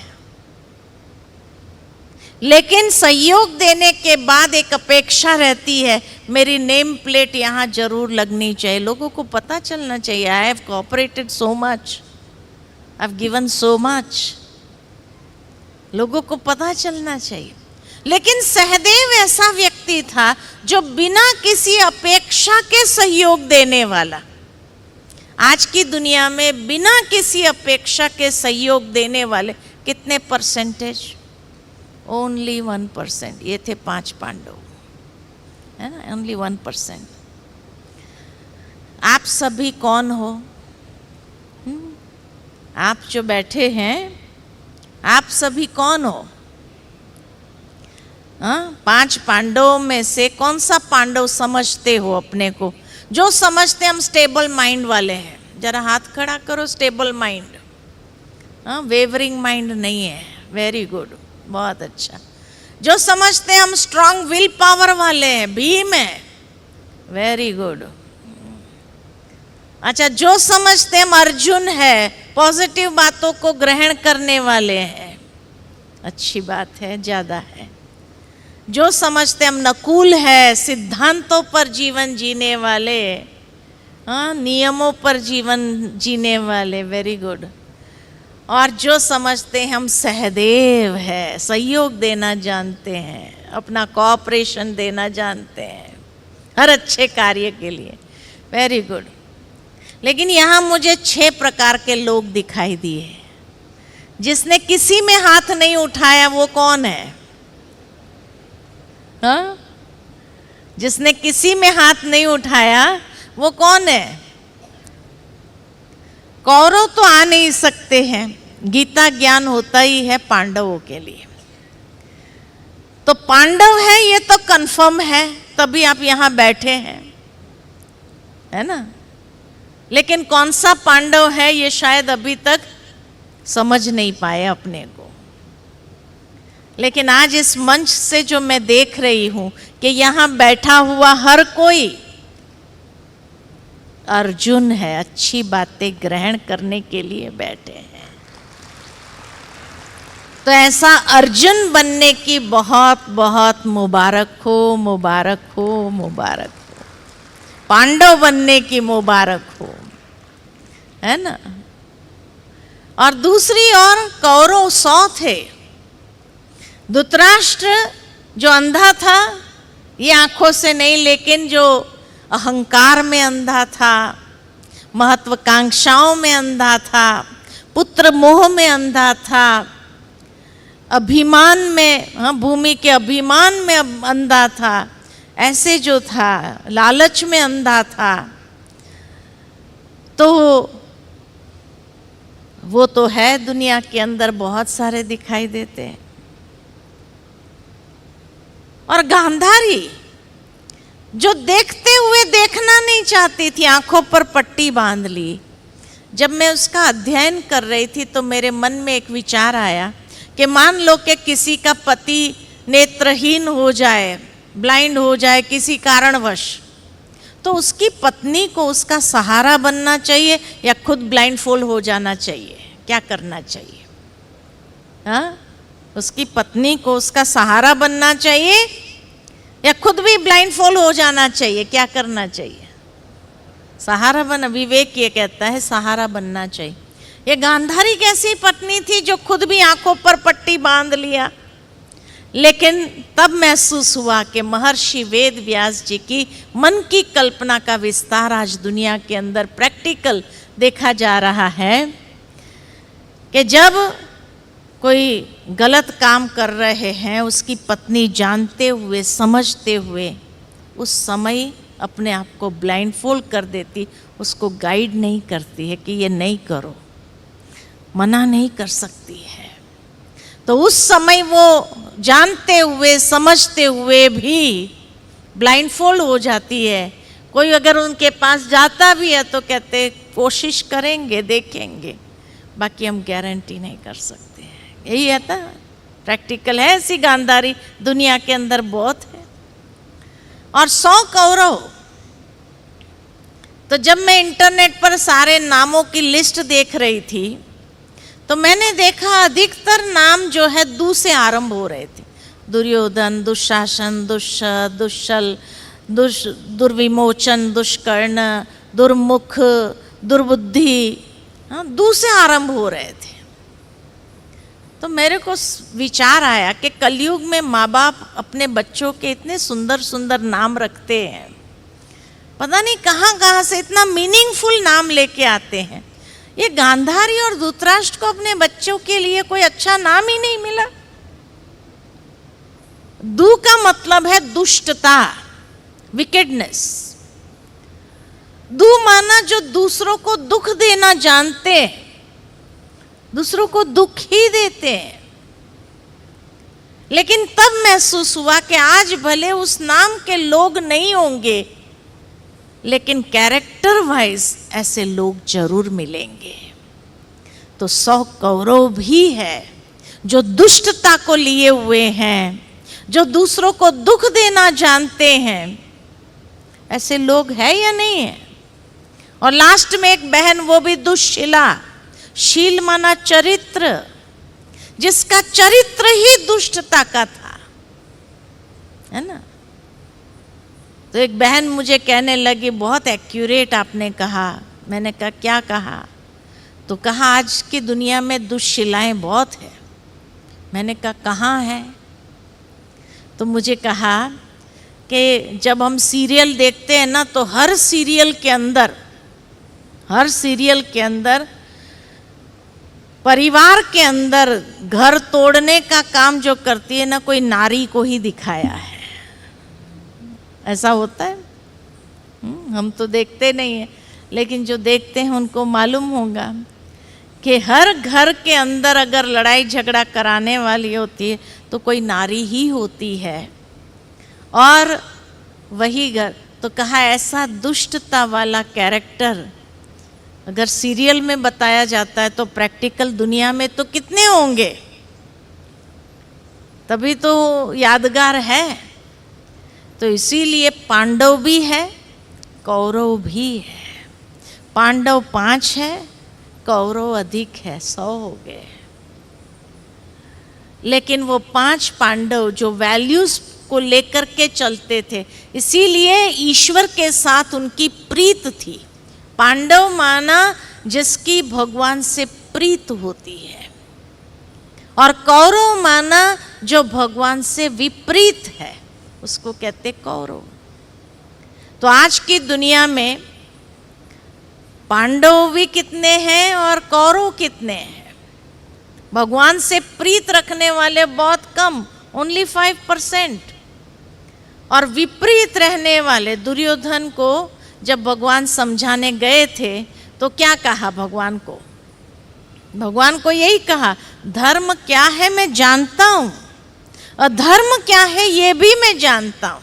लेकिन सहयोग देने के बाद एक अपेक्षा रहती है, मेरी नेम प्लेट यहाँ जरूर लगनी चाहिए, लोगों को पता चलना चाहिए, I have cooperated so much, I have given so much, लोगों को पता चलना चाहिए। लेकिन सहदेव ऐसा व्यक्ति था जो बिना किसी अपेक्षा के सहयोग देने वाला। आज की दुनिया में बिना किसी अपेक्षा के सहयोग देने वाले कितने परसेंटेज? ओनली 1%। ये थे 5 पांडव, है ना, ओनली 1%। आप सभी कौन हो? आप जो बैठे हैं, आप सभी कौन हो? 5 पांडवों में से कौन सा पांडव समझते हो अपने को? जो समझते हम स्टेबल माइंड वाले हैं, जरा हाथ खड़ा करो। स्टेबल माइंड, वेवरिंग माइंड नहीं है। वेरी गुड, बहुत अच्छा। जो समझते हम स्ट्रांग विल पावर वाले हैं, भीम है। Very good. अच्छा, जो समझते हम अर्जुन है, पॉजिटिव बातों को ग्रहण करने वाले हैं, अच्छी बात है, ज्यादा है। जो समझते हम नकुल है, सिद्धांतों पर जीवन जीने वाले, नियमों पर जीवन जीने वाले, वेरी गुड। और जो समझते हैं हम सहदेव है, सहयोग देना जानते हैं, अपना कोऑपरेशन देना जानते हैं हर अच्छे कार्य के लिए, वेरी गुड। लेकिन यहाँ मुझे 6 प्रकार के लोग दिखाई दिए। जिसने किसी में हाथ नहीं उठाया वो कौन है? हाँ, जिसने किसी में हाथ नहीं उठाया वो कौन है? कौरव तो आ नहीं सकते हैं, गीता ज्ञान होता ही है पांडवों के लिए। तो पांडव है ये तो कंफर्म है, तभी आप यहां बैठे हैं, है ना। लेकिन कौन सा पांडव है ये शायद अभी तक समझ नहीं पाए अपने को। लेकिन आज इस मंच से जो मैं देख रही हूं कि यहां बैठा हुआ हर कोई अर्जुन है, अच्छी बातें ग्रहण करने के लिए बैठे हैं। तो ऐसा अर्जुन बनने की बहुत बहुत मुबारक हो, मुबारक हो, मुबारक हो। पांडव बनने की मुबारक हो, है ना। और दूसरी ओर कौरव 100 थे। धृतराष्ट्र जो अंधा था, ये आंखों से नहीं, लेकिन जो अहंकार में अंधा था, महत्वाकांक्षाओं में अंधा था, पुत्र मोह में अंधा था, अभिमान में, हाँ, भूमि के अभिमान में अंधा था, ऐसे जो था, लालच में अंधा था, तो वो तो है दुनिया के अंदर बहुत सारे दिखाई देते हैं। और गांधारी जो देखते हुए देखना नहीं चाहती थी, आंखों पर पट्टी बांध ली। जब मैं उसका अध्ययन कर रही थी तो मेरे मन में एक विचार आया कि मान लो कि किसी का पति नेत्रहीन हो जाए, ब्लाइंड हो जाए किसी कारणवश, तो उसकी पत्नी को उसका सहारा बनना चाहिए या खुद ब्लाइंड फोल्ड हो जाना चाहिए? क्या करना चाहिए? हाँ, उसकी पत्नी को उसका सहारा बनना चाहिए या खुद भी ब्लाइंड फोल्ड हो जाना चाहिए? क्या करना चाहिए? सहारा बन, विवेक ये कहता है सहारा बनना चाहिए। ये गांधारी कैसी पत्नी थी जो खुद भी आंखों पर पट्टी बांध लिया। लेकिन तब महसूस हुआ कि महर्षि वेद व्यास जी की मन की कल्पना का विस्तार आज दुनिया के अंदर प्रैक्टिकल देखा जा रहा है कि जब कोई गलत काम कर रहे हैं, उसकी पत्नी जानते हुए समझते हुए उस समय अपने आप को ब्लाइंड फोल्ड कर देती, उसको गाइड नहीं करती है कि ये नहीं करो, मना नहीं कर सकती है। तो उस समय वो जानते हुए समझते हुए भी ब्लाइंड फोल्ड हो जाती है। कोई अगर उनके पास जाता भी है तो कहते कोशिश करेंगे, देखेंगे, बाकी हम गारंटी नहीं कर सकते हैं। यही है ना, प्रैक्टिकल है। ऐसी गांधारी दुनिया के अंदर बहुत है। और 100 कौरव, तो जब मैं इंटरनेट पर सारे नामों की लिस्ट देख रही थी तो मैंने देखा अधिकतर नाम जो है दु से आरंभ हो रहे थे। दुर्योधन, दुशासन, दुश्शल, दुर्विमोचन, दुष्कर्ण, दुर्मुख, दुर्बुद्धि, हाँ, दु से आरंभ हो रहे थे। तो मेरे को विचार आया कि कलयुग में माँ बाप अपने बच्चों के इतने सुंदर सुंदर नाम रखते हैं, पता नहीं कहाँ कहाँ से इतना मीनिंगफुल नाम लेके आते हैं। ये गांधारी और धृतराष्ट्र को अपने बच्चों के लिए कोई अच्छा नाम ही नहीं मिला। दु का मतलब है दुष्टता, विकेडनेस। दु माना जो दूसरों को दुख देना जानते हैं, दूसरों को दुख ही देते हैं। लेकिन तब महसूस हुआ कि आज भले उस नाम के लोग नहीं होंगे, लेकिन कैरेक्टर वाइज ऐसे लोग जरूर मिलेंगे। तो 100 कौरव भी है जो दुष्टता को लिए हुए हैं, जो दूसरों को दुख देना जानते हैं। ऐसे लोग हैं या नहीं है? और लास्ट में एक बहन, वो भी दुश्शीला। शील माना चरित्र, जिसका चरित्र ही दुष्टता का था, है ना। तो एक बहन मुझे कहने लगी, बहुत एक्यूरेट आपने कहा। मैंने कहा क्या कहा? तो कहा आज की दुनिया में दुश्शीलाएं बहुत है। मैंने कहा कहाँ है? तो मुझे कहा कि जब हम सीरियल देखते हैं ना, तो हर सीरियल के अंदर परिवार के अंदर घर तोड़ने का काम जो करती है ना, कोई नारी को ही दिखाया है। ऐसा होता है। हम तो देखते नहीं हैं, लेकिन जो देखते हैं उनको मालूम होगा कि हर घर के अंदर अगर लड़ाई झगड़ा कराने वाली होती है तो कोई नारी ही होती है। और वही घर, तो कहा ऐसा दुष्टता वाला कैरेक्टर अगर सीरियल में बताया जाता है तो प्रैक्टिकल दुनिया में तो कितने होंगे? तभी तो यादगार है। तो इसीलिए पांडव भी है, कौरव भी है। पांडव 5 है, कौरव अधिक है, 100 हो गए। लेकिन वो 5 पांडव जो वैल्यूज को लेकर के चलते थे, इसीलिए ईश्वर के साथ उनकी प्रीत थी। पांडव माना जिसकी भगवान से प्रीत होती है, और कौरव माना जो भगवान से विपरीत है, उसको कहते कौरव। तो आज की दुनिया में पांडव भी कितने हैं और कौरव कितने हैं? भगवान से प्रीत रखने वाले बहुत कम, ओनली 5%। और विपरीत रहने वाले दुर्योधन को जब भगवान समझाने गए थे तो क्या कहा भगवान को? भगवान को यही कहा, धर्म क्या है मैं जानता हूं, अधर्म क्या है ये भी मैं जानता हूं,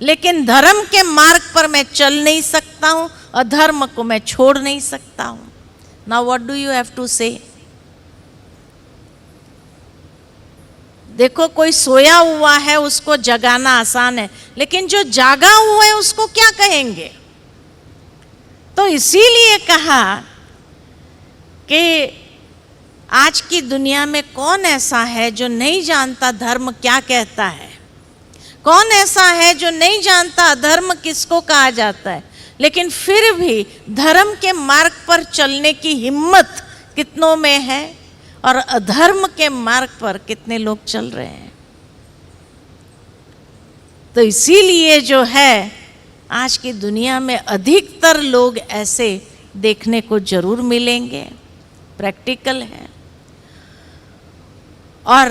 लेकिन धर्म के मार्ग पर मैं चल नहीं सकता हूं, अधर्म को मैं छोड़ नहीं सकता हूं। Now what do you have to say? देखो, कोई सोया हुआ है उसको जगाना आसान है, लेकिन जो जागा हुआ है उसको क्या कहेंगे? तो इसीलिए कहा कि आज की दुनिया में कौन ऐसा है जो नहीं जानता धर्म क्या कहता है? कौन ऐसा है जो नहीं जानता धर्म किसको कहा जाता है? लेकिन फिर भी धर्म के मार्ग पर चलने की हिम्मत कितनों में है, और अधर्म के मार्ग पर कितने लोग चल रहे हैं? तो इसीलिए जो है आज की दुनिया में अधिकतर लोग ऐसे देखने को जरूर मिलेंगे, प्रैक्टिकल है। और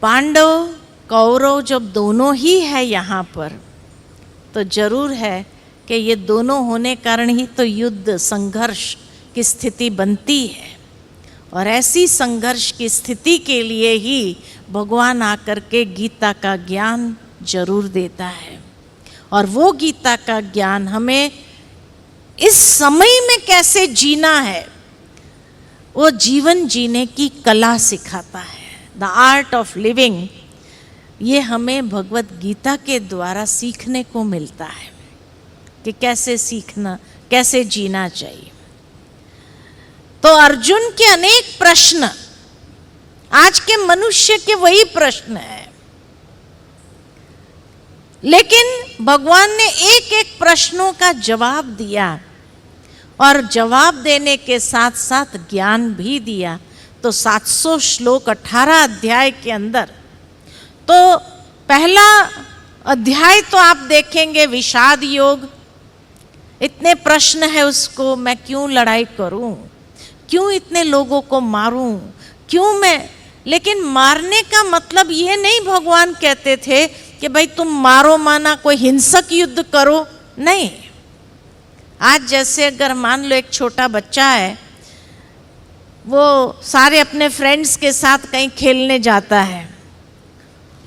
पांडव कौरव जब दोनों ही है यहाँ पर, तो जरूर है कि ये दोनों होने कारण ही तो युद्ध संघर्ष की स्थिति बनती है। और ऐसी संघर्ष की स्थिति के लिए ही भगवान आकर के गीता का ज्ञान जरूर देता है। और वो गीता का ज्ञान हमें इस समय में कैसे जीना है, वो जीवन जीने की कला सिखाता है। द आर्ट ऑफ लिविंग, ये हमें भगवत गीता के द्वारा सीखने को मिलता है कि कैसे सीखना, कैसे जीना चाहिए। तो अर्जुन के अनेक प्रश्न आज के मनुष्य के वही प्रश्न है, लेकिन भगवान ने एक एक प्रश्नों का जवाब दिया, और जवाब देने के साथ साथ ज्ञान भी दिया। तो 700 श्लोक 18 अध्याय के अंदर, तो पहला अध्याय तो आप देखेंगे विषाद योग। इतने प्रश्न है उसको, मैं क्यों लड़ाई करूं, क्यों इतने लोगों को मारूं, क्यों मैं, लेकिन मारने का मतलब ये नहीं भगवान कहते थे कि भाई तुम मारो माना कोई हिंसक युद्ध करो, नहीं। आज जैसे अगर मान लो एक छोटा बच्चा है, वो सारे अपने फ्रेंड्स के साथ कहीं खेलने जाता है,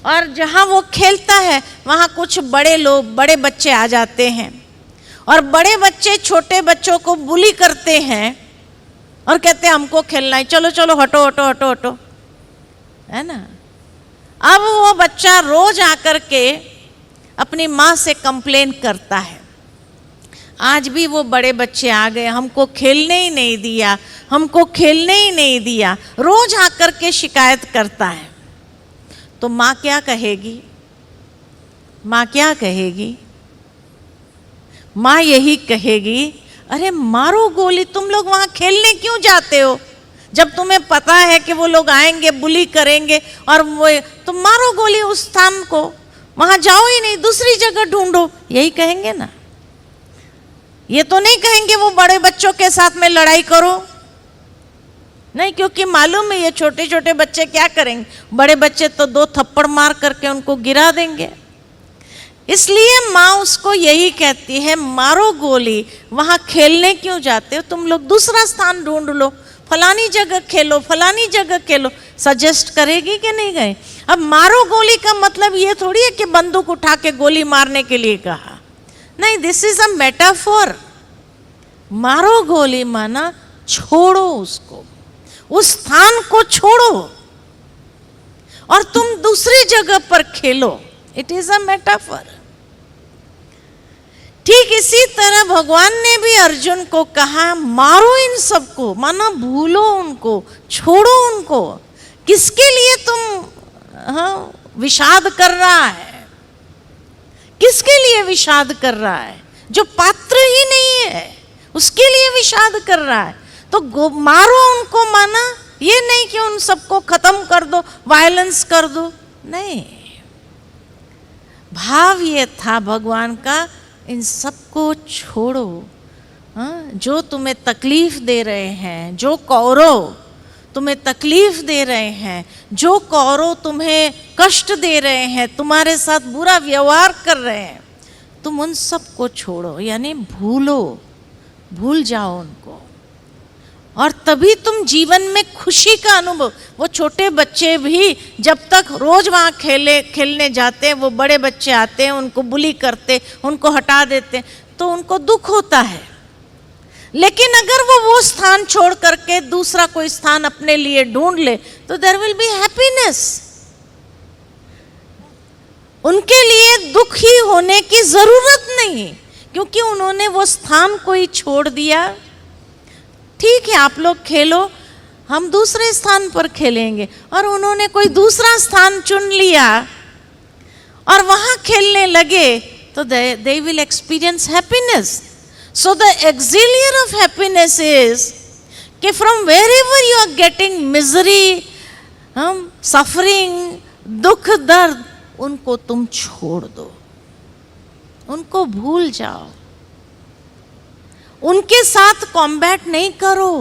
और जहाँ वो खेलता है वहाँ कुछ बड़े लोग, बड़े बच्चे आ जाते हैं, और बड़े बच्चे छोटे बच्चों को बुली करते हैं और कहते हैं हमको खेलना है, चलो चलो हटो हटो हटो हटो, है ना। अब वो बच्चा रोज आकर के अपनी माँ से कंप्लेन करता है, आज भी वो बड़े बच्चे आ गए, हमको खेलने ही नहीं दिया, हमको खेलने ही नहीं दिया, रोज आकर के शिकायत करता है। तो माँ क्या कहेगी? माँ क्या कहेगी? माँ यही कहेगी, अरे मारो गोली, तुम लोग वहाँ खेलने क्यों जाते हो जब तुम्हें पता है कि वो लोग आएंगे, बुली करेंगे, और वो तुम मारो गोली उस स्थान को, वहाँ जाओ ही नहीं, दूसरी जगह ढूंढो। यही कहेंगे ना, ये तो नहीं कहेंगे वो बड़े बच्चों के साथ में लड़ाई करो, नहीं, क्योंकि मालूम है ये छोटे छोटे बच्चे क्या करेंगे, बड़े बच्चे तो 2 थप्पड़ मार करके उनको गिरा देंगे। इसलिए माँ उसको यही कहती है, मारो गोली, वहाँ खेलने क्यों जाते हो, तुम लोग दूसरा स्थान ढूंढ लो, फलानी जगह खेलो, फलानी जगह खेलो। सजेस्ट करेगी कि नहीं गए? अब मारो गोली का मतलब ये थोड़ी है कि बंदूक उठा के गोली मारने के लिए कहा, नहीं, दिस इज अ मेटाफोर। मारो गोली माना छोड़ो उसको, उस स्थान को छोड़ो और तुम दूसरी जगह पर खेलो। It is a metaphor. ठीक इसी तरह भगवान ने भी अर्जुन को कहा, मारो इन सबको, माना भूलो उनको, छोड़ो उनको। किसके लिए तुम विषाद कर रहा है? किसके लिए विषाद कर रहा है? जो पात्र ही नहीं है उसके लिए विषाद कर रहा है। तो मारो उनको, माना ये नहीं कि उन सबको खत्म कर दो, वायलेंस कर दो, नहीं। भाव ये था भगवान का, इन सबको छोड़ो, जो तुम्हें तकलीफ दे रहे हैं, जो कौरव तुम्हें तकलीफ दे रहे हैं, जो कौरव तुम्हें कष्ट दे रहे हैं, तुम्हारे साथ बुरा व्यवहार कर रहे हैं, तुम उन सबको छोड़ो, यानी भूल जाओ उनको, और तभी तुम जीवन में खुशी का अनुभव। वो छोटे बच्चे भी जब तक रोज वहाँ खेलने जाते हैं, वो बड़े बच्चे आते हैं, उनको बुली करते, उनको हटा देते, तो उनको दुख होता है। लेकिन अगर वो स्थान छोड़ करके दूसरा कोई स्थान अपने लिए ढूंढ ले, तो देयर विल बी हैप्पीनेस। उनके लिए दुखी होने की जरूरत नहीं, क्योंकि उन्होंने वो स्थान कोई छोड़ दिया। ठीक है, आप लोग खेलो, हम दूसरे स्थान पर खेलेंगे, और उन्होंने कोई दूसरा स्थान चुन लिया और वहां खेलने लगे, तो they will experience happiness. So the auxiliary of happiness is कि from wherever you are getting misery, suffering, दुख दर्द, उनको तुम छोड़ दो, उनको भूल जाओ, उनके साथ कॉम्बैट नहीं करो।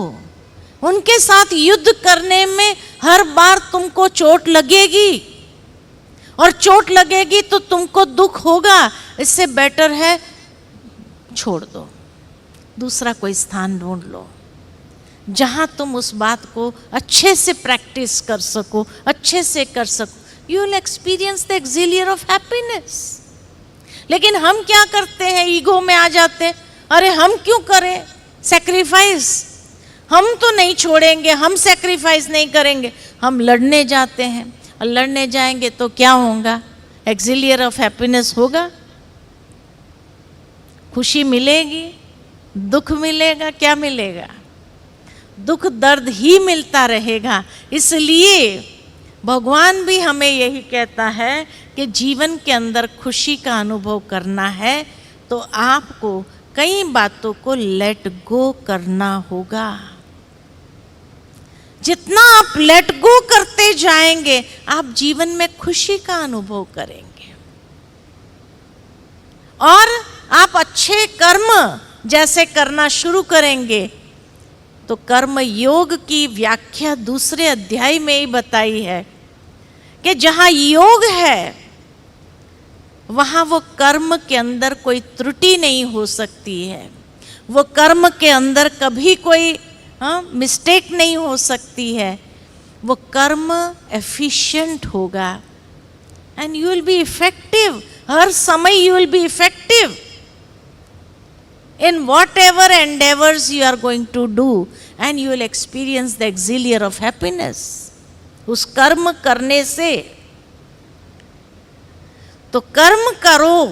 उनके साथ युद्ध करने में हर बार तुमको चोट लगेगी, और चोट लगेगी तो तुमको दुख होगा। इससे बेटर है छोड़ दो, दूसरा कोई स्थान ढूंढ लो जहां तुम उस बात को अच्छे से प्रैक्टिस कर सको, अच्छे से कर सको। You will experience the elixir of happiness. लेकिन हम क्या करते हैं, ईगो में आ जाते हैं, अरे हम क्यों करें सैक्रिफाइस, हम तो नहीं छोड़ेंगे, हम सैक्रिफाइस नहीं करेंगे। हम लड़ने जाते हैं, और लड़ने जाएंगे तो क्या होगा, एक्सिलियर ऑफ हैप्पीनेस होगा, खुशी मिलेगी, दुख मिलेगा, क्या मिलेगा, दुख दर्द ही मिलता रहेगा। इसलिए भगवान भी हमें यही कहता है कि जीवन के अंदर खुशी का अनुभव करना है तो आपको कई बातों को लेट गो करना होगा। जितना आप लेट गो करते जाएंगे, आप जीवन में खुशी का अनुभव करेंगे, और आप अच्छे कर्म जैसे करना शुरू करेंगे। तो कर्म योग की व्याख्या दूसरे अध्याय में ही बताई है कि जहां योग है वहां वो कर्म के अंदर कोई त्रुटि नहीं हो सकती है, वो कर्म के अंदर कभी कोई मिस्टेक नहीं हो सकती है। वो कर्म एफिशिएंट होगा, and you will be effective. हर समय you will be effective in whatever endeavors you are going to do, and you will experience the auxiliary of happiness उस कर्म करने से। तो कर्म करो,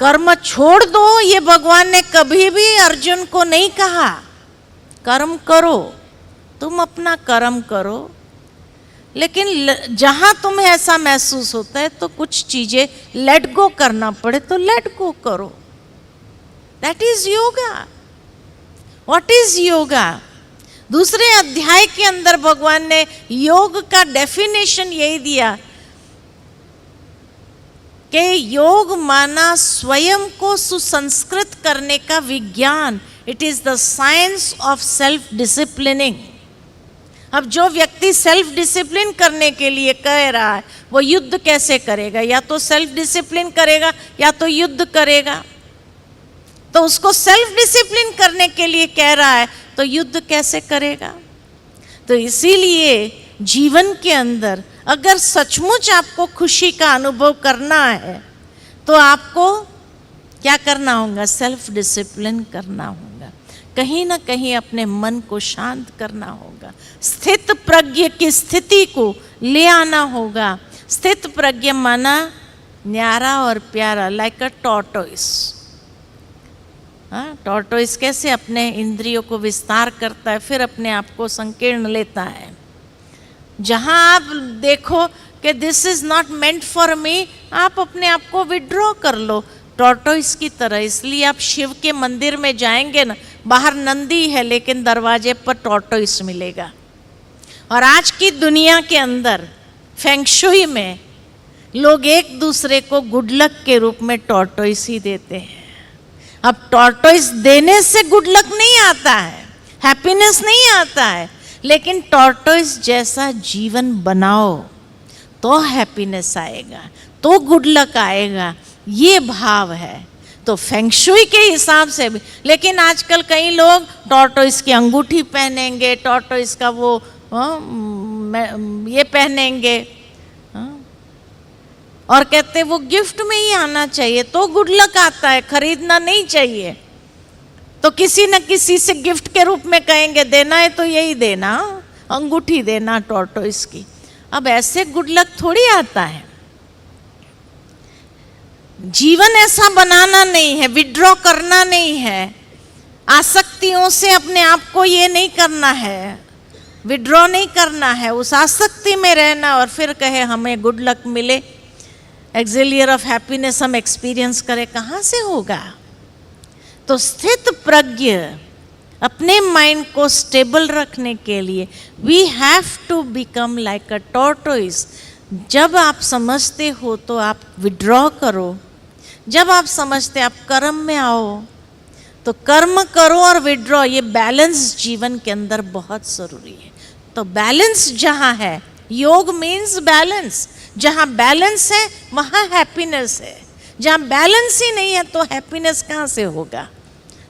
कर्म छोड़ दो, ये भगवान ने कभी भी अर्जुन को नहीं कहा। कर्म करो, तुम अपना कर्म करो, लेकिन जहां तुम्हें ऐसा महसूस होता है तो कुछ चीजें लेट गो करना पड़े तो लेट गो करो। That is yoga. What is yoga? दूसरे अध्याय के अंदर भगवान ने योग का डेफिनेशन यही दिया कि योग माना स्वयं को सुसंस्कृत करने का विज्ञान। It is the science of self disciplining. अब जो व्यक्ति सेल्फ डिसिप्लिन करने के लिए कह रहा है, वो युद्ध कैसे करेगा? या तो सेल्फ डिसिप्लिन करेगा या तो युद्ध करेगा। तो उसको सेल्फ डिसिप्लिन करने के लिए कह रहा है, तो युद्ध कैसे करेगा? तो इसीलिए जीवन के अंदर अगर सचमुच आपको खुशी का अनुभव करना है तो आपको क्या करना होगा? सेल्फ डिसिप्लिन करना होगा। कहीं ना कहीं अपने मन को शांत करना होगा, स्थित प्रज्ञ की स्थिति को ले आना होगा। स्थित प्रज्ञ माना न्यारा और प्यारा, लाइक अ टॉर्टोइस। टॉर्टोइस कैसे अपने इंद्रियों को विस्तार करता है, फिर अपने आप को संकीर्ण लेता है। जहां आप देखो कि this is not meant for me, आप अपने आप को विड्रॉ कर लो टॉर्टोइस की तरह। इसलिए आप शिव के मंदिर में जाएंगे ना, बाहर नंदी है लेकिन दरवाजे पर टॉर्टोइस मिलेगा। और आज की दुनिया के अंदर फेंगशुई में लोग एक दूसरे को गुड लक के रूप में टॉर्टोइस ही देते हैं। अब टॉर्टोइस देने से गुड लक नहीं आता है, हैप्पीनेस नहीं आता है, लेकिन टॉर्टोइस जैसा जीवन बनाओ तो हैप्पीनेस आएगा, तो गुड लक आएगा, ये भाव है। तो फेंगशुई के हिसाब से भी, लेकिन आजकल कई लोग टॉर्टोइस की अंगूठी पहनेंगे, टॉर्टोइस का वो ये पहनेंगे, और कहते वो गिफ्ट में ही आना चाहिए तो गुड लक आता है, खरीदना नहीं चाहिए। तो किसी न किसी से गिफ्ट के रूप में कहेंगे देना है तो यही देना, अंगूठी देना टॉर्टोइस की। अब ऐसे गुड लक थोड़ी आता है। जीवन ऐसा बनाना नहीं है, विड्रॉ करना नहीं है, आसक्तियों से अपने आप को ये नहीं करना है, विड्रॉ नहीं करना है, उस आसक्ति में रहना और फिर कहे हमें गुड लक मिले, एक्सिलियर ऑफ हैप्पीनेस हम एक्सपीरियंस करें, कहाँ से होगा। तो स्थित प्रज्ञ अपने माइंड को स्टेबल रखने के लिए we have to become like a tortoise. जब आप समझते हो तो आप विड्रॉ करो, जब आप समझते आप कर्म में आओ तो कर्म करो और विड्रॉ, ये बैलेंस जीवन के अंदर बहुत ज़रूरी है। तो बैलेंस जहाँ है, योग मीन्स बैलेंस, जहाँ बैलेंस है वहाँ हैप्पीनेस है, जहाँ बैलेंस ही नहीं है तो हैप्पीनेस कहाँ से होगा।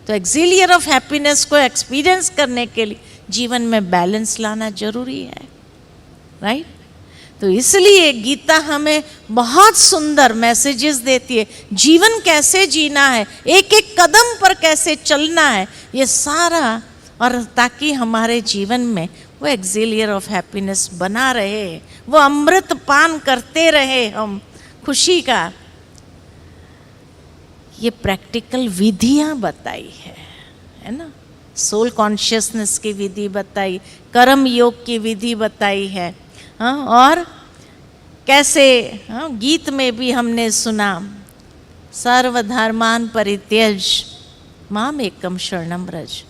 तो एक्सिलियर ऑफ हैप्पीनेस को एक्सपीरियंस करने के लिए जीवन में बैलेंस लाना जरूरी है, राइट। तो इसलिए गीता हमें बहुत सुंदर मैसेजेस देती है, जीवन कैसे जीना है, एक एक कदम पर कैसे चलना है, ये सारा, और ताकि हमारे जीवन में वो एक्सिलियर ऑफ हैप्पीनेस बना रहे, वो अमृत पान करते रहे हम खुशी का। ये प्रैक्टिकल विधियां बताई है ना, सोल कॉन्शियसनेस की विधि बताई, कर्म योग की विधि बताई है, हाँ, और कैसे, हाँ, गीत में भी हमने सुना सर्वधर्मान परित्यज माम एकम शरणम व्रज।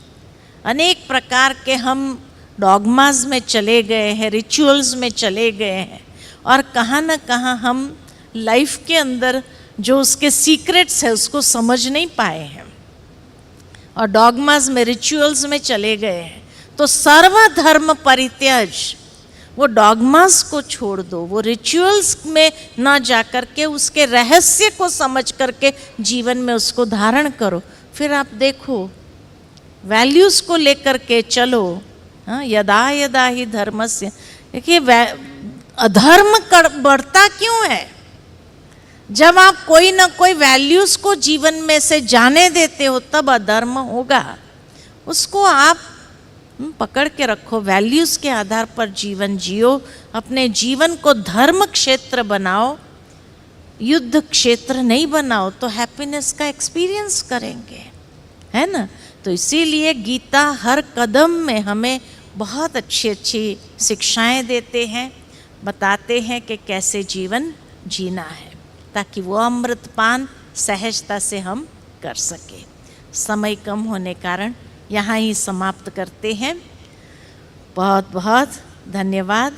अनेक प्रकार के हम डॉगमाज में चले गए हैं, रिचुअल्स में चले गए हैं, और कहाँ न कहाँ हम लाइफ के अंदर जो उसके सीक्रेट्स है उसको समझ नहीं पाए हैं और डॉगमाज में, रिचुअल्स में चले गए हैं। तो सर्वधर्म परित्यज, वो डॉगमास को छोड़ दो, वो रिचुअल्स में ना जाकर के उसके रहस्य को समझ करके जीवन में उसको धारण करो। फिर आप देखो वैल्यूज़ को लेकर के चलो, हाँ, यदा यदा ही धर्मस्य। देखिए अधर्म बढ़ता क्यों है? जब आप कोई ना कोई वैल्यूज़ को जीवन में से जाने देते हो तब अधर्म होगा। उसको आप पकड़ के रखो, वैल्यूज़ के आधार पर जीवन जियो, अपने जीवन को धर्म क्षेत्र बनाओ, युद्ध क्षेत्र नहीं बनाओ, तो हैप्पीनेस का एक्सपीरियंस करेंगे, है ना। तो इसीलिए गीता हर कदम में हमें बहुत अच्छी अच्छी शिक्षाएं देते हैं, बताते हैं कि कैसे जीवन जीना है, ताकि वो अमृतपान सहजता से हम कर सके। समय कम होने कारण यहाँ ही समाप्त करते हैं। बहुत बहुत धन्यवाद।